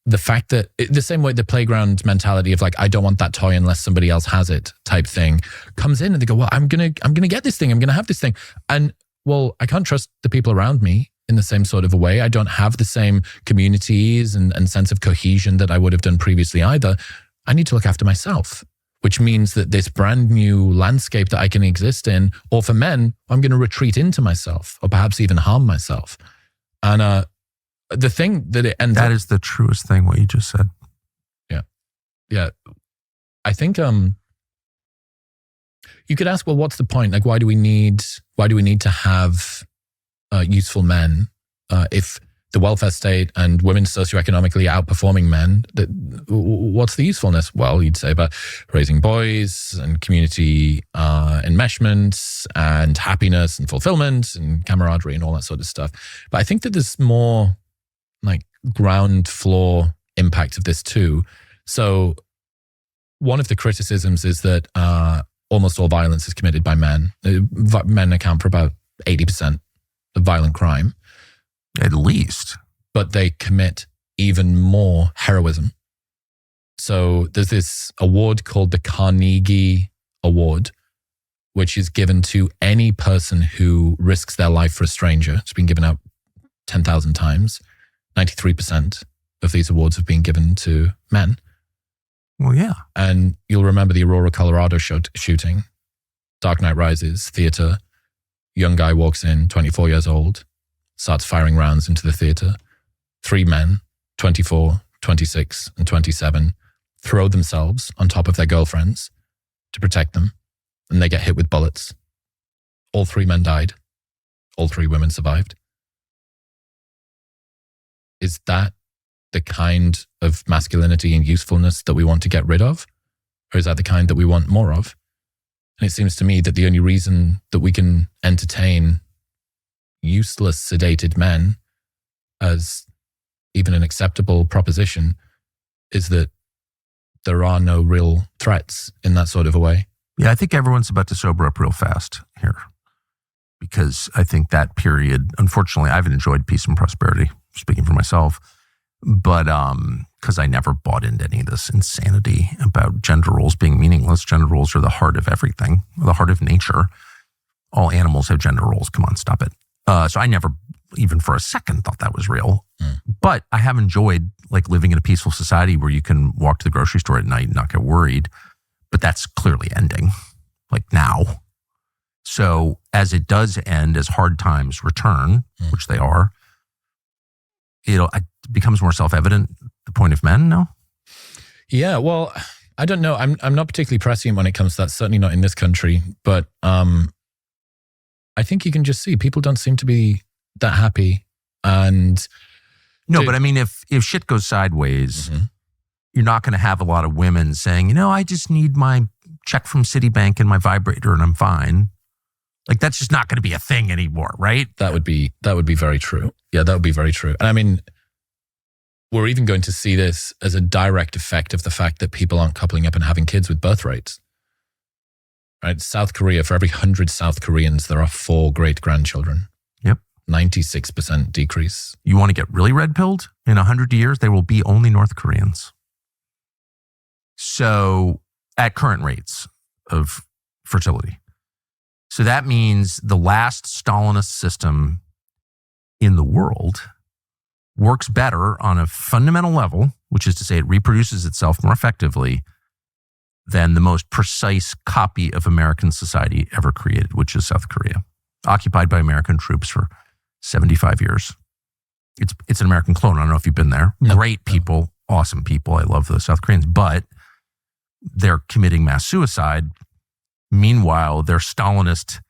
The fact that, the same way the playground mentality of like, I don't want that toy unless somebody else has it type thing comes in, and they go, well, I'm gonna get this thing, I'm gonna have this thing. And well, I can't trust the people around me in the same sort of a way. I don't have the same communities and sense of cohesion that I would have done previously either. I need to look after myself, which means that this brand new landscape that I can exist in, or for men, I'm going to retreat into myself or perhaps even harm myself. And the thing that it ends That is the truest thing, what you just said. Yeah. I think you could ask, well, what's the point? Like, why do we need to have useful men if the welfare state and women socioeconomically outperforming men? What's the usefulness? Well, you'd say about raising boys and community enmeshment and happiness and fulfillment and camaraderie and all that sort of stuff. But I think that there's more like ground floor impact of this too. So one of the criticisms is that almost all violence is committed by men. Men account for about 80% of violent crime. At least. But they commit even more heroism. So there's this award called the Carnegie Award, which is given to any person who risks their life for a stranger. It's been given out 10,000 times. 93% of these awards have been given to men. Well, yeah. And you'll remember the Aurora, Colorado shooting. Dark Knight Rises, theater. Young guy walks in, 24 years old, starts firing rounds into the theater. 3 men, 24, 26, and 27, throw themselves on top of their girlfriends to protect them, and they get hit with bullets. All 3 men died. All 3 women survived. Is that the kind of masculinity and usefulness that we want to get rid of? Or is that the kind that we want more of? And it seems to me that the only reason that we can entertain useless, sedated men as even an acceptable proposition is that there are no real threats in that sort of a way. Yeah, I think everyone's about to sober up real fast here, because I think that period, unfortunately, I haven't enjoyed peace and prosperity, speaking for myself, but because I never bought into any of this insanity about gender roles being meaningless. Gender roles are the heart of everything, the heart of nature. All animals have gender roles. Come on, stop it. So I never, even for a second, thought that was real. But I have enjoyed like living in a peaceful society where you can walk to the grocery store at night and not get worried. But that's clearly ending, like now. So as it does end, as hard times return, which they are, it becomes more self-evident the point of men, no? Yeah, well, I don't know. I'm not particularly prescient when it comes to that, certainly not in this country. But I think you can just see people don't seem to be that happy. And no, but I mean, if shit goes sideways, you're not going to have a lot of women saying, I just need my check from Citibank and my vibrator and I'm fine. Like, that's just not going to be a thing anymore, right? That would be very true. Yeah, that would be very true. And I mean, we're even going to see this as a direct effect of the fact that people aren't coupling up and having kids with birth rates. Right? South Korea, for every 100 South Koreans, there are 4 great-grandchildren. Yep. 96% decrease. You want to get really red-pilled? In 100 years, there will be only North Koreans. So, at current rates of fertility. So that means the last Stalinist system in the world works better on a fundamental level, which is to say it reproduces itself more effectively than the most precise copy of American society ever created, which is South Korea, occupied by American troops for 75 years. It's an American clone. I don't know if you've been there. No. Great people, awesome people. I love the South Koreans, but they're committing mass suicide. Meanwhile, their Stalinist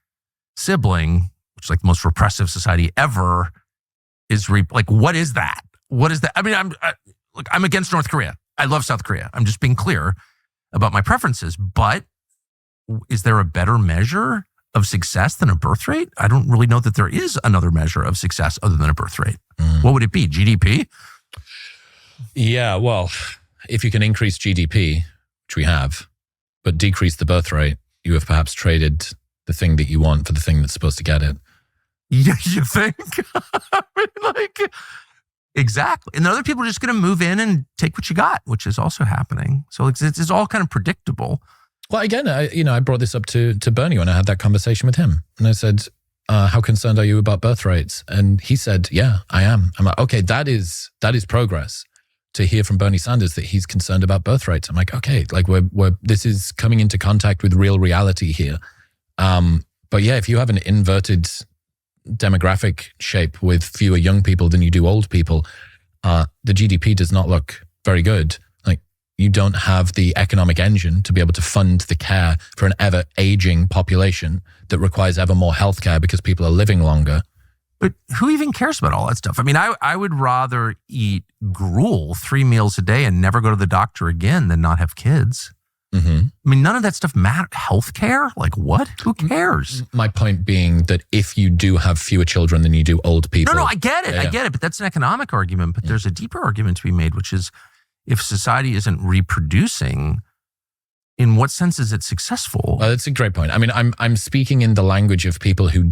sibling, which is like the most repressive society ever, is what is that? What is that? I mean, I'm against North Korea. I love South Korea. I'm just being clear about my preferences. But is there a better measure of success than a birth rate? I don't really know that there is another measure of success other than a birth rate. What would it be? GDP? Yeah, well, if you can increase GDP, which we have, but decrease the birth rate, you have perhaps traded the thing that you want for the thing that's supposed to get it. Yeah, you think? I mean, exactly. And the other people are just going to move in and take what you got, which is also happening. So it's all kind of predictable. Well, again, I brought this up to Bernie when I had that conversation with him. And I said, how concerned are you about birth rates? And he said, yeah, I am. I'm like, okay, that is progress. To hear from Bernie Sanders that he's concerned about birth rates. I'm like, okay, like this is coming into contact with real reality here. But yeah, if you have an inverted demographic shape with fewer young people than you do old people, the GDP does not look very good. Like, you don't have the economic engine to be able to fund the care for an ever aging population that requires ever more healthcare because people are living longer. But who even cares about all that stuff? I mean, I would rather eat gruel 3 meals a day and never go to the doctor again than not have kids. I mean, none of that stuff matters. Healthcare? Like what? Who cares? My point being that if you do have fewer children than you do old people. No, I get it. Yeah. I get it. But that's an economic argument. But there's a deeper argument to be made, which is if society isn't reproducing, in what sense is it successful? That's a great point. I mean, I'm speaking in the language of people who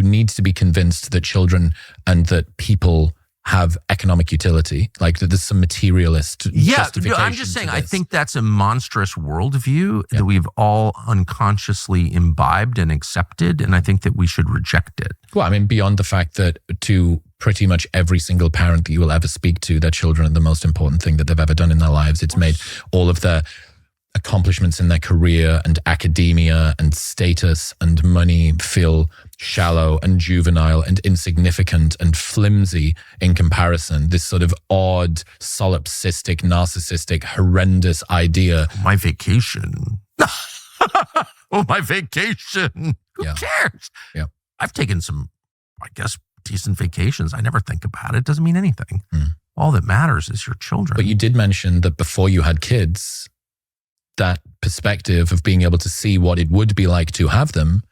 need to be convinced that children and that people have economic utility, like that there's some materialist justification. I'm just saying, I think that's a monstrous worldview that we've all unconsciously imbibed and accepted, and I think that we should reject it. Well, I mean, beyond the fact that to pretty much every single parent that you will ever speak to, their children are the most important thing that they've ever done in their lives. It's made all of their accomplishments in their career and academia and status and money feel shallow and juvenile and insignificant and flimsy in comparison. This sort of odd, solipsistic, narcissistic, horrendous idea. My vacation. My vacation. Who cares? Yeah. I've taken some, I guess, decent vacations. I never think about it. It doesn't mean anything. All that matters is your children. But you did mention that before you had kids, that perspective of being able to see what it would be like to have them,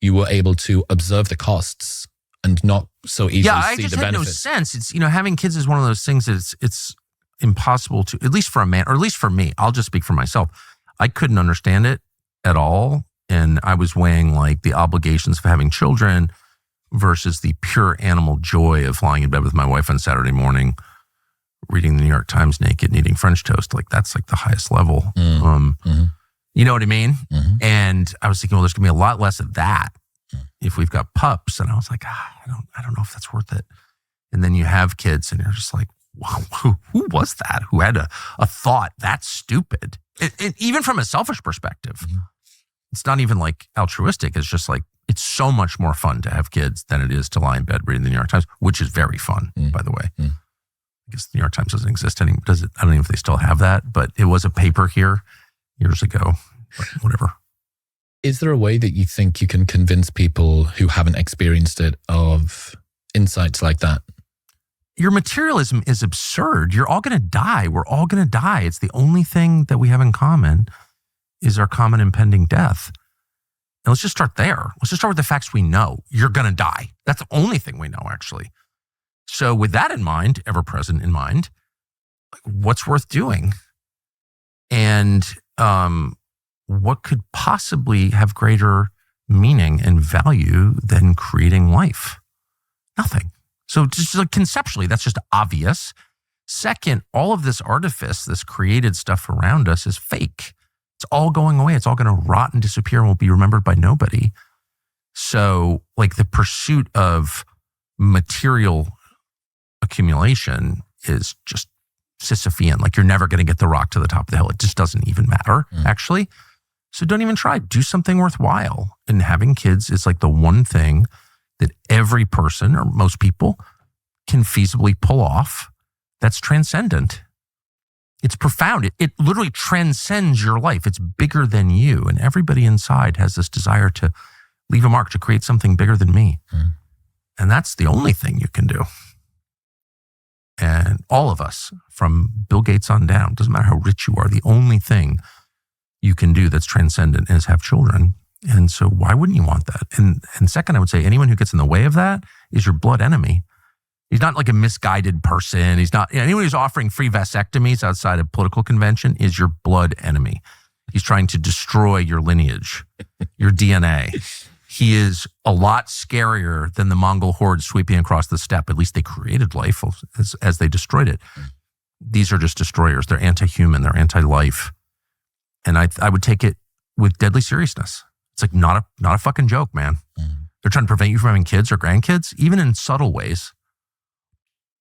you were able to observe the costs and not so easily Yeah, I see just the had no benefits. sense. It's, having kids is one of those things that it's impossible to, at least for a man, or at least for me, I'll just speak for myself. I couldn't understand it at all. And I was weighing like the obligations of having children versus the pure animal joy of lying in bed with my wife on Saturday morning, reading the New York Times naked and eating French toast. Like that's like the highest level. You know what I mean? And I was thinking, well, there's gonna be a lot less of that if we've got pups. And I was like, I don't know if that's worth it. And then you have kids and you're just like, wow, who was that? Who had a thought that stupid? Even from a selfish perspective, it's not even like altruistic. It's just like, it's so much more fun to have kids than it is to lie in bed reading the New York Times, which is very fun, by the way. I guess the New York Times doesn't exist anymore. Does it? I don't know if they still have that, but it was a paper here years ago, but whatever. Is there a way that you think you can convince people who haven't experienced it of insights like that? Your materialism is absurd. You're all going to die. We're all going to die. It's the only thing that we have in common is our common impending death. And let's just start there. Let's just start with the facts we know. You're going to die. That's the only thing we know, actually. So with that in mind, ever present in mind, what's worth doing? And what could possibly have greater meaning and value than creating life? Nothing. So just like conceptually, that's just obvious. Second, all of this artifice, this created stuff around us is fake. It's all going away. It's all going to rot and disappear and will be remembered by nobody. So like the pursuit of material accumulation is just Sisyphean. Like you're never going to get the rock to the top of the hill. It just doesn't even matter, actually. So don't even try. Do something worthwhile. And having kids is like the one thing that every person or most people can feasibly pull off that's transcendent. It's profound. It literally transcends your life. It's bigger than you. And everybody inside has this desire to leave a mark, to create something bigger than me. And that's the only thing you can do. And all of us, from Bill Gates on down, doesn't matter how rich you are, the only thing you can do that's transcendent is have children. And so why wouldn't you want that? And second, I would say anyone who gets in the way of that is your blood enemy. He's not like a misguided person. He's not, anyone who's offering free vasectomies outside of political convention is your blood enemy. He's trying to destroy your lineage, your DNA. He is a lot scarier than the Mongol horde sweeping across the steppe. At least they created life as they destroyed it. These are just destroyers. They're anti-human. They're anti-life. And I would take it with deadly seriousness. It's like not a fucking joke, man. They're trying to prevent you from having kids or grandkids, even in subtle ways.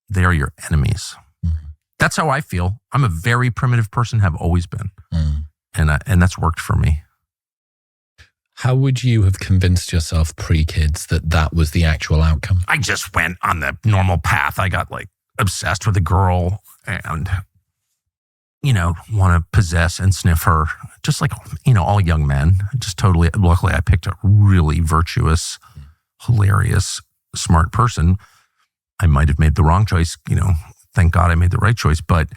They are your enemies. That's how I feel. I'm a very primitive person, have always been. And that's worked for me. How would you have convinced yourself pre-kids that was the actual outcome? I just went on the normal path. I got like obsessed with a girl and, want to possess and sniff her. Just like, all young men. Just totally, luckily I picked a really virtuous, hilarious, smart person. I might have made the wrong choice. Thank God I made the right choice. But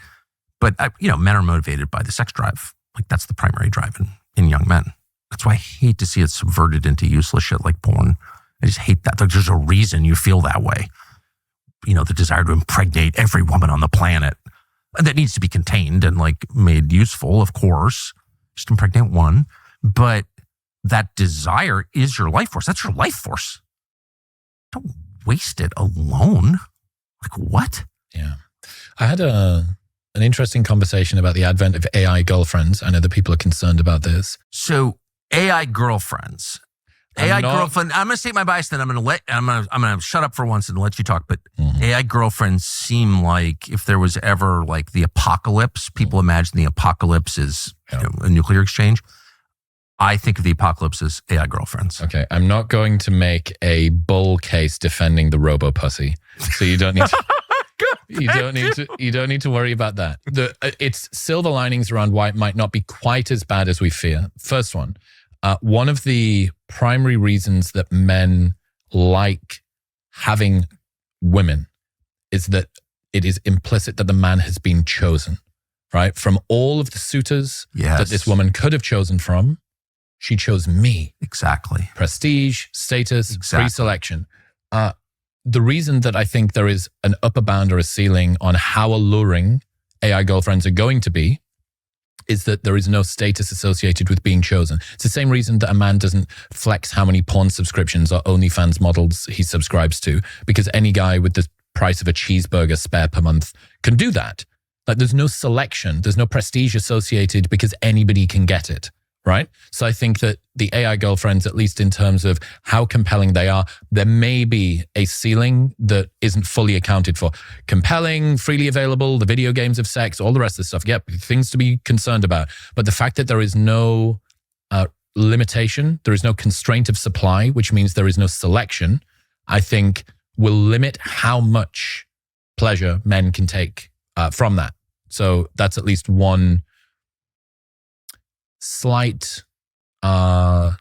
men are motivated by the sex drive. Like that's the primary drive in young men. That's why I hate to see it subverted into useless shit like porn. I just hate that. Like, there's a reason you feel that way. The desire to impregnate every woman on the planet. And that needs to be contained and like made useful, of course. Just impregnate one. But that desire is your life force. That's your life force. Don't waste it alone. Like what? Yeah. I had an interesting conversation about the advent of AI girlfriends. I know that people are concerned about this. So AI girlfriends. Girlfriend. I'm going to state my bias. Then I'm going to shut up for once and let you talk. But AI girlfriends seem like if there was ever like the apocalypse, people imagine the apocalypse is a nuclear exchange. I think of the apocalypse as AI girlfriends. Okay, I'm not going to make a bull case defending the robo pussy, so you don't need to. You don't need to worry about that. It's silver linings around why it might not be quite as bad as we fear. First one. One of the primary reasons that men like having women is that it is implicit that the man has been chosen, right? From all of the suitors that this woman could have chosen from, she chose me. Exactly. Prestige, status, pre-selection. the reason that I think there is an upper bound or a ceiling on how alluring AI girlfriends are going to be is that there is no status associated with being chosen. It's the same reason that a man doesn't flex how many porn subscriptions or OnlyFans models he subscribes to, because any guy with the price of a cheeseburger spare per month can do that. Like, there's no selection, there's no prestige associated because anybody can get it, right? So I think that the AI girlfriends, at least in terms of how compelling they are, there may be a ceiling that isn't fully accounted for. Compelling, freely available, the video games of sex, all the rest of the stuff. Yep, things to be concerned about. But the fact that there is no limitation, there is no constraint of supply, which means there is no selection, I think will limit how much pleasure men can take from that. So that's at least one slight white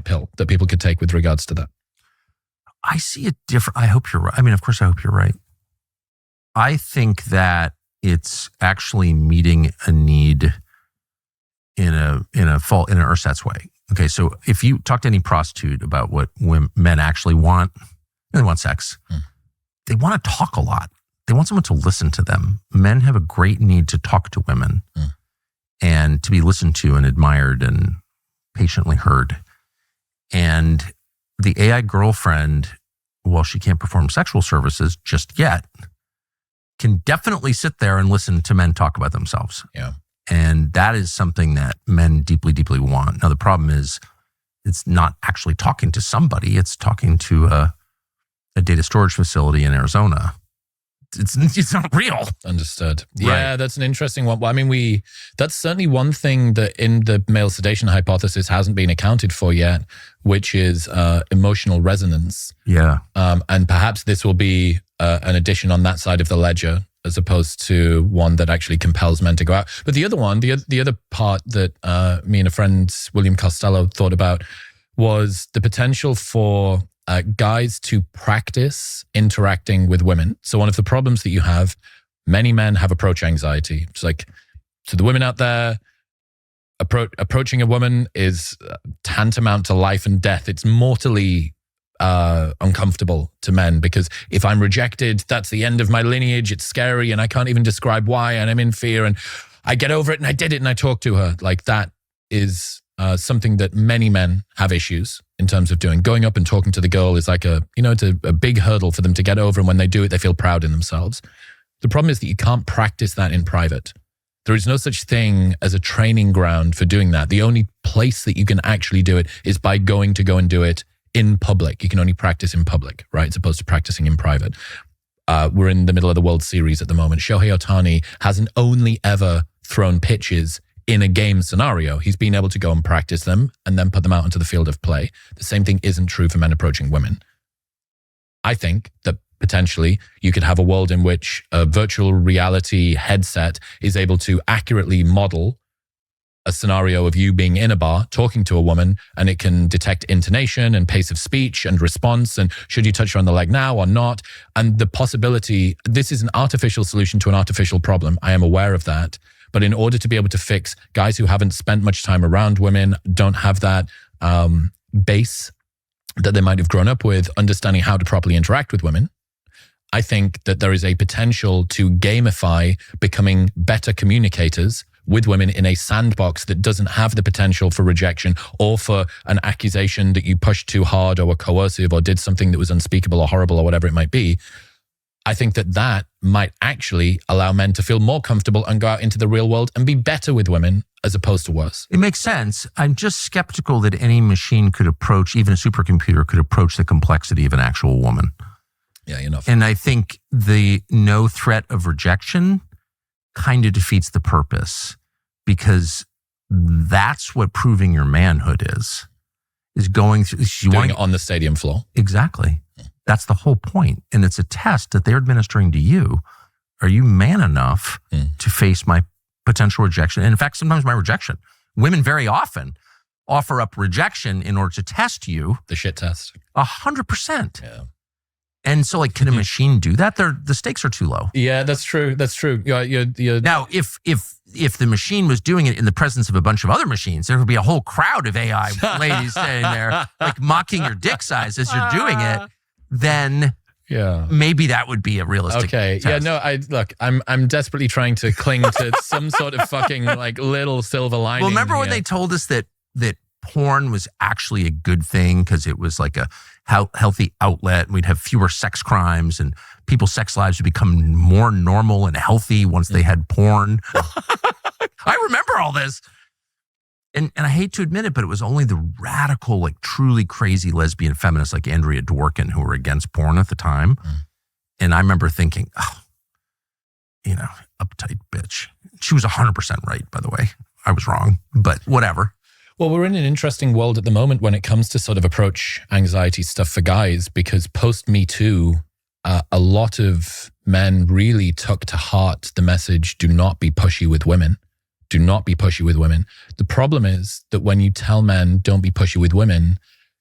pill that people could take with regards to that. I see it different. I hope you're right. I mean, of course, I hope you're right. I think that it's actually meeting a need in an ersatz way. Okay, so if you talk to any prostitute about what men actually want, they want sex. They want to talk a lot. They want someone to listen to them. Men have a great need to talk to women and to be listened to and admired and patiently heard. And the AI girlfriend, while she can't perform sexual services just yet, can definitely sit there and listen to men talk about themselves. Yeah. And that is something that men deeply, deeply want. Now, the problem is it's not actually talking to somebody. It's talking to a data storage facility in Arizona. It's not real. Understood. Yeah, right. That's an interesting one. Well, I mean, that's certainly one thing that in the male sedation hypothesis hasn't been accounted for yet, which is emotional resonance. Yeah. And perhaps this will be an addition on that side of the ledger, as opposed to one that actually compels men to go out. But the other one, the other part that me and a friend, William Costello, thought about was the potential for guys to practice interacting with women. So one of the problems that you have, many men have approach anxiety. It's like, to the women out there, approaching a woman is tantamount to life and death. It's mortally uncomfortable to men, because if I'm rejected, that's the end of my lineage. It's scary and I can't even describe why, and I'm in fear, and I get over it and I did it and I talked to her. Like, that is something that many men have issues in terms of doing. Going up and talking to the girl is like it's a big hurdle for them to get over. And when they do it, they feel proud in themselves. The problem is that you can't practice that in private. There is no such thing as a training ground for doing that. The only place that you can actually do it is by going to go and do it in public. You can only practice in public, right? As opposed to practicing in private. We're in the middle of the World Series at the moment. Shohei Ohtani hasn't only ever thrown pitches in a game scenario. He's been able to go and practice them and then put them out into the field of play. The same thing isn't true for men approaching women. I think that potentially you could have a world in which a virtual reality headset is able to accurately model a scenario of you being in a bar talking to a woman, and it can detect intonation and pace of speech and response, and should you touch her on the leg now or not. And the possibility, this is an artificial solution to an artificial problem. I am aware of that. But in order to be able to fix guys who haven't spent much time around women, don't have that base that they might have grown up with, understanding how to properly interact with women, I think that there is a potential to gamify becoming better communicators with women in a sandbox that doesn't have the potential for rejection or for an accusation that you pushed too hard or were coercive or did something that was unspeakable or horrible or whatever it might be. I think that might actually allow men to feel more comfortable and go out into the real world and be better with women as opposed to worse. It makes sense. I'm just skeptical that any machine could approach, even a supercomputer could approach the complexity of an actual woman. Yeah, enough. And I think the no threat of rejection kind of defeats the purpose, because that's what proving your manhood is going through. Doing it on the stadium floor. Exactly. That's the whole point. And it's a test that they're administering to you. Are you man enough to face my potential rejection? And in fact, sometimes my rejection. Women very often offer up rejection in order to test you. The shit test. 100%. Yeah. And so, like, can a machine do that? The stakes are too low. Yeah, that's true. That's true. You're Now, if if the machine was doing it in the presence of a bunch of other machines, there would be a whole crowd of AI ladies standing there, like mocking your dick size as you're doing it. Then maybe that would be a realistic test. Yeah, no, I'm desperately trying to cling to some sort of fucking like little silver lining. Well, remember when they told us that porn was actually a good thing because it was like a healthy outlet and we'd have fewer sex crimes and people's sex lives would become more normal and healthy once they had porn. I remember all this. And I hate to admit it, but it was only the radical, like truly crazy lesbian feminists like Andrea Dworkin who were against porn at the time. And I remember thinking, uptight bitch. She was 100% right, by the way. I was wrong, but whatever. Well, we're in an interesting world at the moment when it comes to sort of approach anxiety stuff for guys, because post Me Too, a lot of men really took to heart the message, do not be pushy with women. Do not be pushy with women. The problem is that when you tell men don't be pushy with women,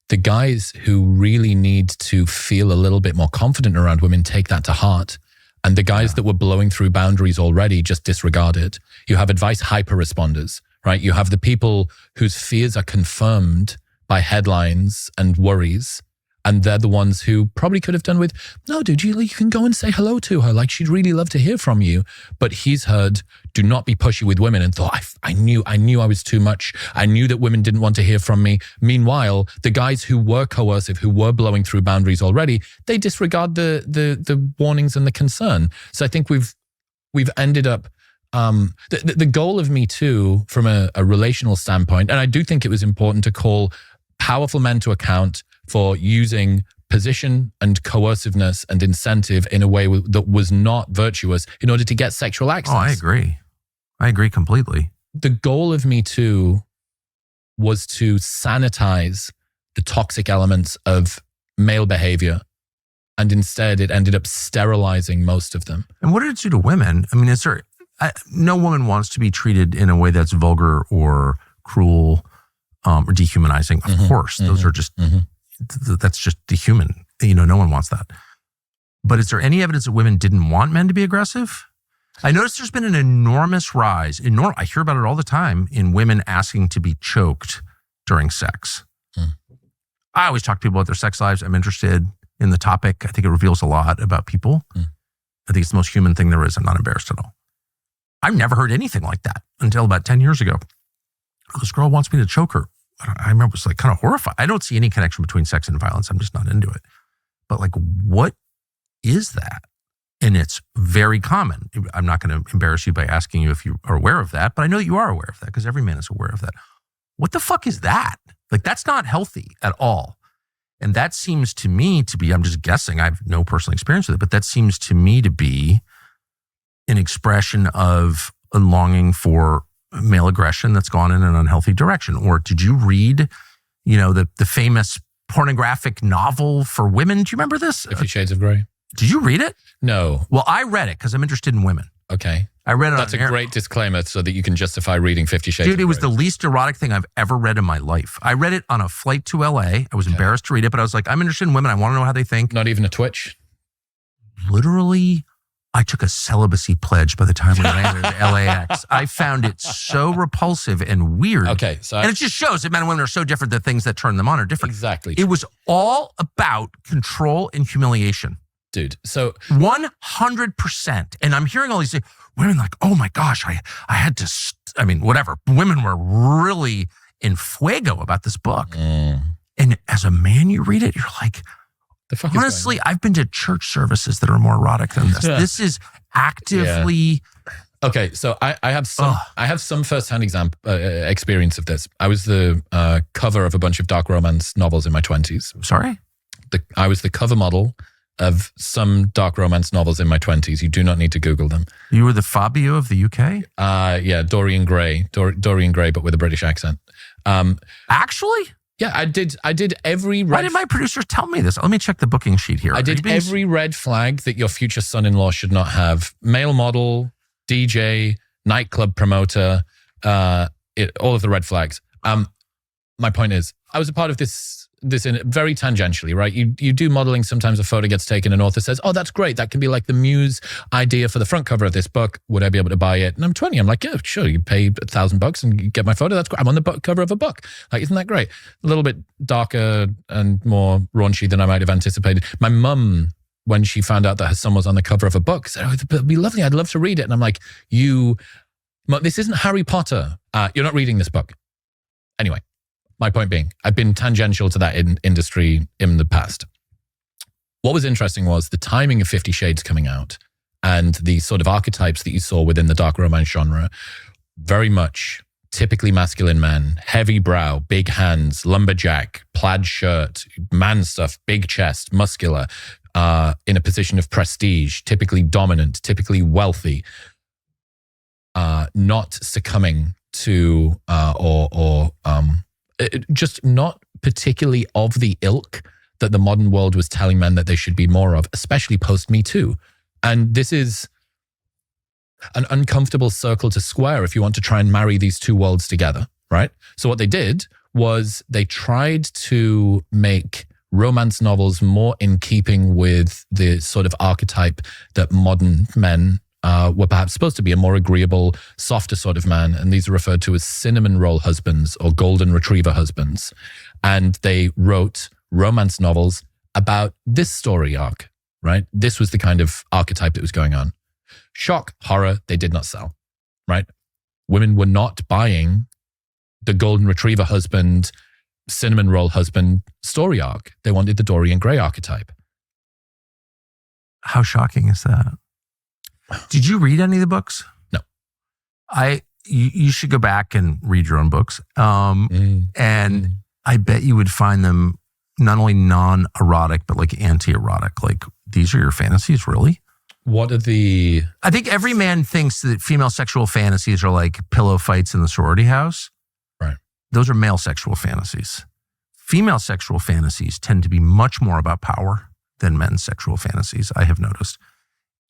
the guys who really need to feel a little bit more confident around women take that to heart. And the guys that were blowing through boundaries already just disregard it. You have advice hyper responders, right? You have the people whose fears are confirmed by headlines and worries. And they're the ones who probably could have done with, no, dude, you can go and say hello to her. Like, she'd really love to hear from you. But he's heard, do not be pushy with women, and thought, I knew I was too much. I knew that women didn't want to hear from me. Meanwhile, the guys who were coercive, who were blowing through boundaries already, they disregard the warnings and the concern. So I think we've ended up, the goal of Me Too from a relational standpoint, and I do think it was important to call powerful men to account for using position and coerciveness and incentive in a way that was not virtuous in order to get sexual access. Oh, I agree. I agree completely. The goal of Me Too was to sanitize the toxic elements of male behavior. And instead, it ended up sterilizing most of them. And what did it do to women? I mean, no woman wants to be treated in a way that's vulgar or cruel or dehumanizing. Of course, those are just... That's just the human. No one wants that. But is there any evidence that women didn't want men to be aggressive? I noticed there's been an enormous rise. I hear about it all the time in women asking to be choked during sex. I always talk to people about their sex lives. I'm interested in the topic. I think it reveals a lot about people. I think it's the most human thing there is. I'm not embarrassed at all. I've never heard anything like that until about 10 years ago. This girl wants me to choke her. I remember it was like kind of horrified. I don't see any connection between sex and violence. I'm just not into it. But like, what is that? And it's very common. I'm not going to embarrass you by asking you if you are aware of that, but I know that you are aware of that because every man is aware of that. What the fuck is that? Like, that's not healthy at all. And that seems to me to be, I'm just guessing, I have no personal experience with it, but that seems to me to be an expression of a longing for male aggression that's gone in an unhealthy direction. Or did you read, the famous pornographic novel for women? Do you remember this? 50 Shades of Grey. Did you read it? No. Well, I read it because I'm interested in women. Okay. I read it. That's a great disclaimer so that you can justify reading 50 Shades of Grey. Dude, it was the least erotic thing I've ever read in my life. I read it on a flight to LA. I was embarrassed to read it, but I was like, I'm interested in women. I want to know how they think. Not even a twitch? Literally, I took a celibacy pledge by the time we landed at LAX. I found it so repulsive and weird. Okay. And it just shows that men and women are so different. The things that turn them on are different. Exactly. It was all about control and humiliation. Dude, so 100%. And I'm hearing all these things. Women like, oh my gosh, I had to, whatever. Women were really in fuego about this book. And as a man, you read it, you're like, honestly, I've been to church services that are more erotic than this. This is actively. Yeah. Okay, so I have some firsthand experience of this. I was the cover of a bunch of dark romance novels in my 20s. Sorry? I was the cover model of some dark romance novels in my 20s. You do not need to Google them. You were the Fabio of the UK? Yeah, Dorian Gray. Dorian Gray, but with a British accent. Actually? Yeah, I did every red... Why did my producers tell me this? Let me check the booking sheet here. I did every red flag that your future son-in-law should not have. Male model, DJ, nightclub promoter, all of the red flags. My point is, I was a part of this this in very tangentially, right? You do modeling. Sometimes a photo gets taken, an author says, oh, that's great. That can be like the muse idea for the front cover of this book. Would I be able to buy it? And I'm 20. I'm like, yeah, sure. You pay $1,000 and you get my photo. That's great. I'm on the cover of a book. Like, isn't that great? A little bit darker and more raunchy than I might have anticipated. My mum, when she found out that her son was on the cover of a book, said, oh, it'd be lovely. I'd love to read it. And I'm like, this isn't Harry Potter. You're not reading this book. Anyway, my point being, I've been tangential to that industry in the past. What was interesting was the timing of 50 Shades coming out and the sort of archetypes that you saw within the dark romance genre. Very much typically masculine men, heavy brow, big hands, lumberjack, plaid shirt, man stuff, big chest, muscular, in a position of prestige, typically dominant, typically wealthy, not succumbing to just not particularly of the ilk that the modern world was telling men that they should be more of, especially post Me Too. And this is an uncomfortable circle to square if you want to try and marry these two worlds together, right? So what they did was they tried to make romance novels more in keeping with the sort of archetype that modern men were perhaps supposed to be, a more agreeable, softer sort of man. And these are referred to as cinnamon roll husbands or golden retriever husbands. And they wrote romance novels about this story arc, right? This was the kind of archetype that was going on. Shock, horror, they did not sell, right? Women were not buying the golden retriever husband, cinnamon roll husband story arc. They wanted the Dorian Gray archetype. How shocking is that? Did you read any of the books? No. You should go back and read your own books. And I bet you would find them not only non-erotic, but like anti-erotic. Like, these are your fantasies, really? What are the... I think every man thinks that female sexual fantasies are like pillow fights in the sorority house. Right. Those are male sexual fantasies. Female sexual fantasies tend to be much more about power than men's sexual fantasies, I have noticed.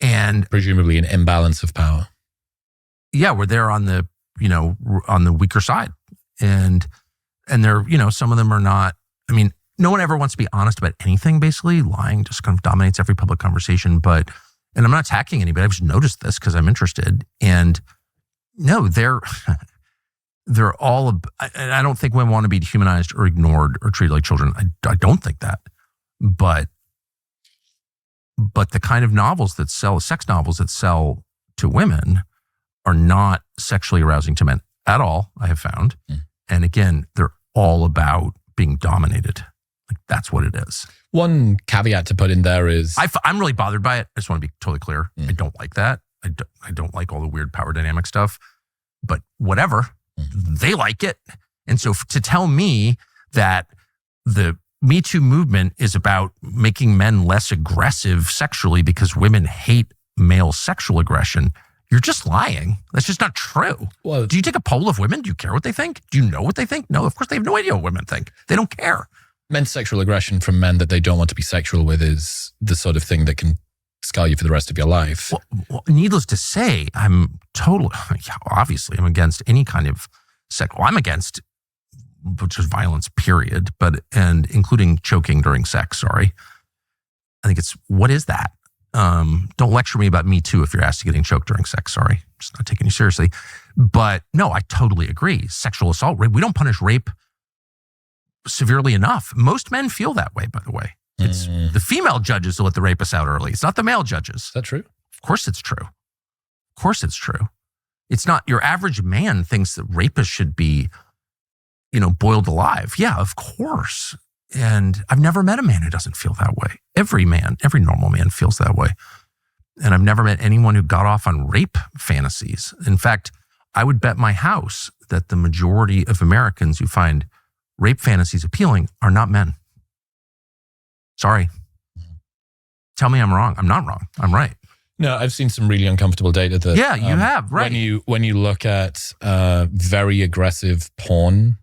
And presumably an imbalance of power. Yeah, where they're on the, on the weaker side. And they're, some of them are not, no one ever wants to be honest about anything, basically. Lying just kind of dominates every public conversation. And I'm not attacking anybody. I've just noticed this because I'm interested. And no, they're all, I don't think women want to be dehumanized or ignored or treated like children. I don't think that. But the kind of novels that sell, sex novels that sell to women, are not sexually arousing to men at all, I have found. And again, they're all about being dominated. Like, that's what it is. One caveat to put in there is... I'm really bothered by it. I just want to be totally clear. I don't like that. I don't like all the weird power dynamic stuff. But whatever, they like it. And so to tell me that the Me Too movement is about making men less aggressive sexually because women hate male sexual aggression, you're just lying. That's just not true. Well, do you take a poll of women? Do you care what they think? Do you know what they think? No, of course they have no idea what women think. They don't care. Men's sexual aggression from men that they don't want to be sexual with is the sort of thing that can scar you for the rest of your life. Well, needless to say, obviously I'm against any kind of I'm against just violence, period, and including choking during sex, sorry. I think what is that? Don't lecture me about Me Too if you're asked to getting choked during sex, sorry. Just not taking you seriously. But no, I totally agree. Sexual assault, rape, we don't punish rape severely enough. Most men feel that way, by the way. It's the female judges who let the rapists out early. It's not the male judges. Is that true? Of course it's true. Of course it's true. It's not, your average man thinks that rapists should be, boiled alive. Yeah, of course. And I've never met a man who doesn't feel that way. Every normal man feels that way. And I've never met anyone who got off on rape fantasies. In fact, I would bet my house that the majority of Americans who find rape fantasies appealing are not men. Sorry. Tell me I'm wrong. I'm not wrong. I'm right. No, I've seen some really uncomfortable data that... Yeah, you have, right. When you look at very aggressive porn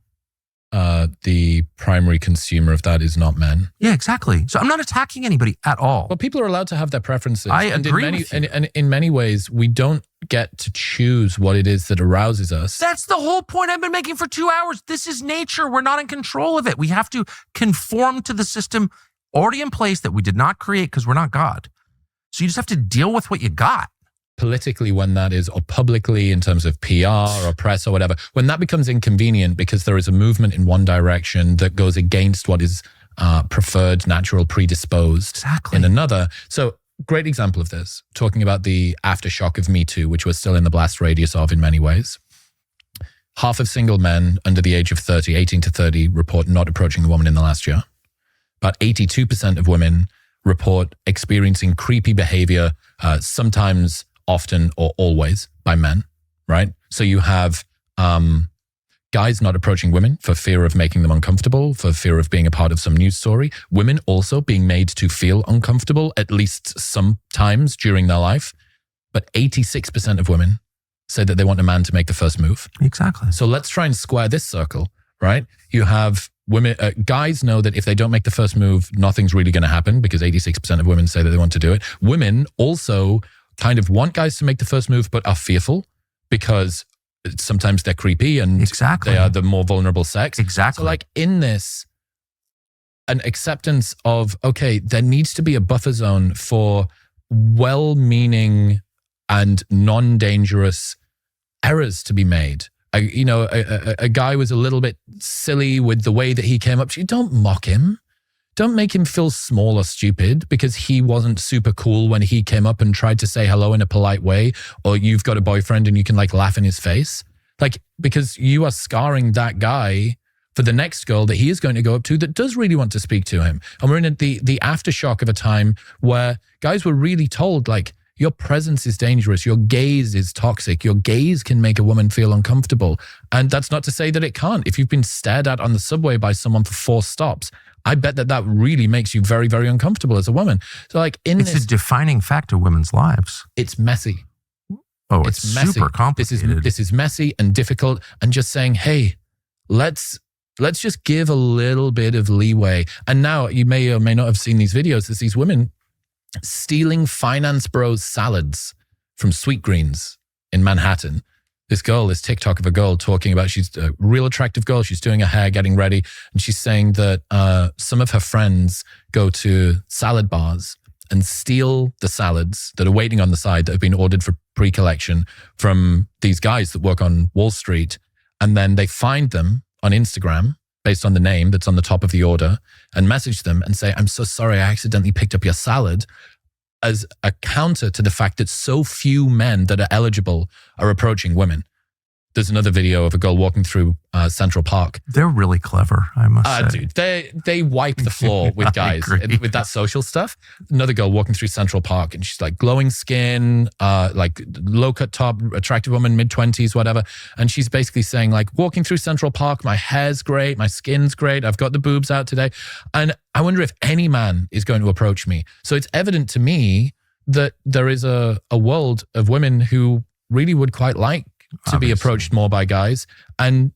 the primary consumer of that is not men. Yeah, exactly. So I'm not attacking anybody at all. Well, people are allowed to have their preferences. I agree with you. And in many ways, we don't get to choose what it is that arouses us. That's the whole point I've been making for 2 hours. This is nature. We're not in control of it. We have to conform to the system already in place that we did not create because we're not God. So you just have to deal with what you got. Politically, when that is, or publicly in terms of PR or press or whatever, when that becomes inconvenient because there is a movement in one direction that goes against what is preferred, natural, predisposed in another. So great example of this, talking about the aftershock of Me Too, which we're still in the blast radius of in many ways. Half of single men under the age of 30, 18 to 30, report not approaching a woman in the last year. About 82% of women report experiencing creepy behavior, sometimes, often, or always by men, right? So you have guys not approaching women for fear of making them uncomfortable, for fear of being a part of some news story. Women also being made to feel uncomfortable, at least sometimes during their life. But 86% of women say that they want a man to make the first move. Exactly. So let's try and square this circle, right? You have women, guys know that if they don't make the first move, nothing's really going to happen because 86% of women say that they want to do it. Women also kind of want guys to make the first move, but are fearful because sometimes they're creepy and they are the more vulnerable sex. Exactly. So like in this, an acceptance of, okay, there needs to be a buffer zone for well-meaning and non-dangerous errors to be made. A guy was a little bit silly with the way that he came up. You don't mock him. Don't make him feel small or stupid because he wasn't super cool when he came up and tried to say hello in a polite way, or you've got a boyfriend and you can like laugh in his face. Like, because you are scarring that guy for the next girl that he is going to go up to that does really want to speak to him. And we're in the aftershock of a time where guys were really told, like, your presence is dangerous. Your gaze is toxic. Your gaze can make a woman feel uncomfortable. And that's not to say that it can't. If you've been stared at on the subway by someone for 4 stops, I bet that really makes you very, very uncomfortable as a woman. So like it's a defining fact of women's lives. It's messy. Oh, it's messy. Super complicated. This is messy and difficult, and just saying, hey, let's just give a little bit of leeway. And now you may or may not have seen these videos. There's these women stealing Finance Bros salads from Sweetgreens in Manhattan. This TikTok of a girl talking about, she's a real attractive girl. She's doing her hair, getting ready. And she's saying that some of her friends go to salad bars and steal the salads that are waiting on the side that have been ordered for pre-collection from these guys that work on Wall Street. And then they find them on Instagram based on the name that's on the top of the order and message them and say, I'm so sorry, I accidentally picked up your salad, as a counter to the fact that so few men that are eligible are approaching women. There's another video of a girl walking through Central Park. They're really clever, I must say. Dude, they wipe the floor with guys with that social stuff. Another girl walking through Central Park, and she's like glowing skin, like low cut top, attractive woman, mid-20s, whatever. And she's basically saying like, walking through Central Park, my hair's great, my skin's great, I've got the boobs out today. And I wonder if any man is going to approach me. So it's evident to me that there is a world of women who really would quite like to be approached more by guys. And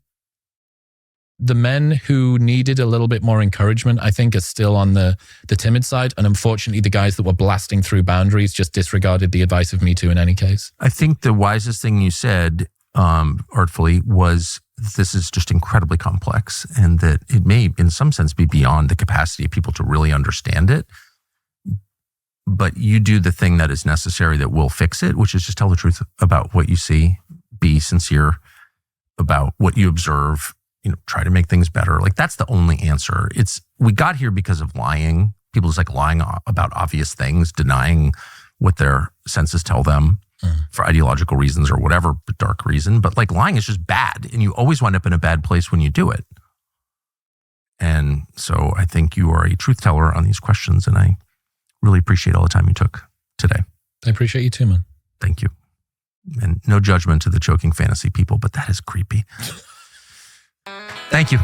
the men who needed a little bit more encouragement, I think, are still on the timid side. And unfortunately, the guys that were blasting through boundaries just disregarded the advice of Me Too in any case. I think the wisest thing you said, artfully, was this is just incredibly complex and that it may, in some sense, be beyond the capacity of people to really understand it. But you do the thing that is necessary that will fix it, which is just tell the truth about what you see. Be sincere about what you observe, try to make things better. Like that's the only answer. We got here because of lying. People just like lying about obvious things, denying what their senses tell them for ideological reasons or whatever dark reason. But like lying is just bad. And you always wind up in a bad place when you do it. And so I think you are a truth teller on these questions. And I really appreciate all the time you took today. I appreciate you too, man. Thank you. And no judgment to the choking fantasy people, but that is creepy. Thank you.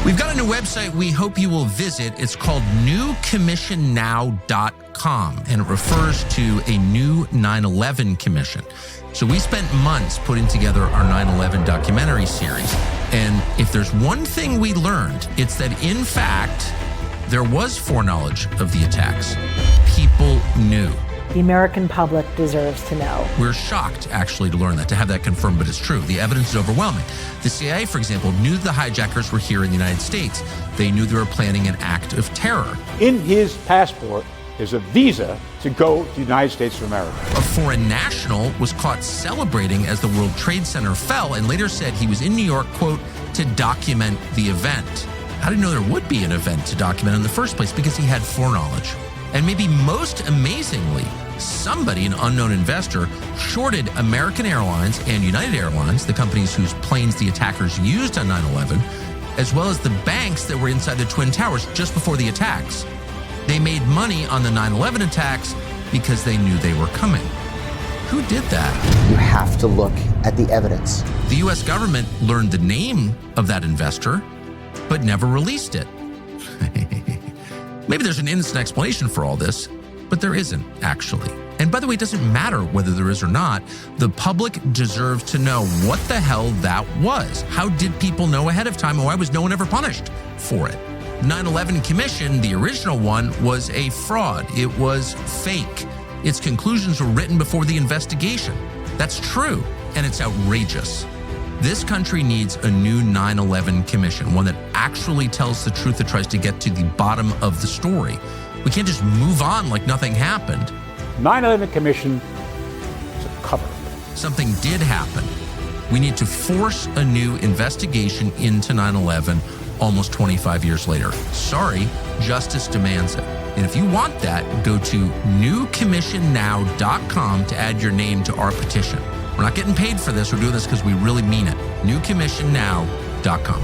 We've got a new a website we hope you will visit. It's called newcommissionnow.com, and it refers to a new 9/11 commission. So we spent months putting together our 9/11 documentary series. And if there's one thing we learned, it's that in fact, there was foreknowledge of the attacks. People knew. The American public deserves to know. We're shocked, actually, to learn that, to have that confirmed, but it's true. The evidence is overwhelming. The CIA, for example, knew the hijackers were here in the United States. They knew they were planning an act of terror. In his passport is a visa to go to the United States of America. A foreign national was caught celebrating as the World Trade Center fell and later said he was in New York, quote, to document the event. How did he know there would be an event to document in the first place? Because he had foreknowledge. And maybe most amazingly, somebody, an unknown investor, shorted American Airlines and United Airlines, the companies whose planes the attackers used on 9/11, as well as the banks that were inside the Twin Towers just before the attacks. They made money on the 9/11 attacks because they knew they were coming. Who did that? You have to look at the evidence. The U.S. government learned the name of that investor, but never released it. Maybe there's an innocent explanation for all this, but there isn't, actually. And by the way, it doesn't matter whether there is or not. The public deserves to know what the hell that was. How did people know ahead of time, and why was no one ever punished for it? 9/11 Commission, the original one, was a fraud. It was fake. Its conclusions were written before the investigation. That's true, and it's outrageous. This country needs a new 9/11 Commission, one that actually tells the truth, that tries to get to the bottom of the story. We can't just move on like nothing happened. 9/11 Commission is a cover-up. Something did happen. We need to force a new investigation into 9/11 almost 25 years later. Sorry, justice demands it. And if you want that, go to newcommissionnow.com to add your name to our petition. We're not getting paid for this. We're doing this because we really mean it. newcommissionnow.com.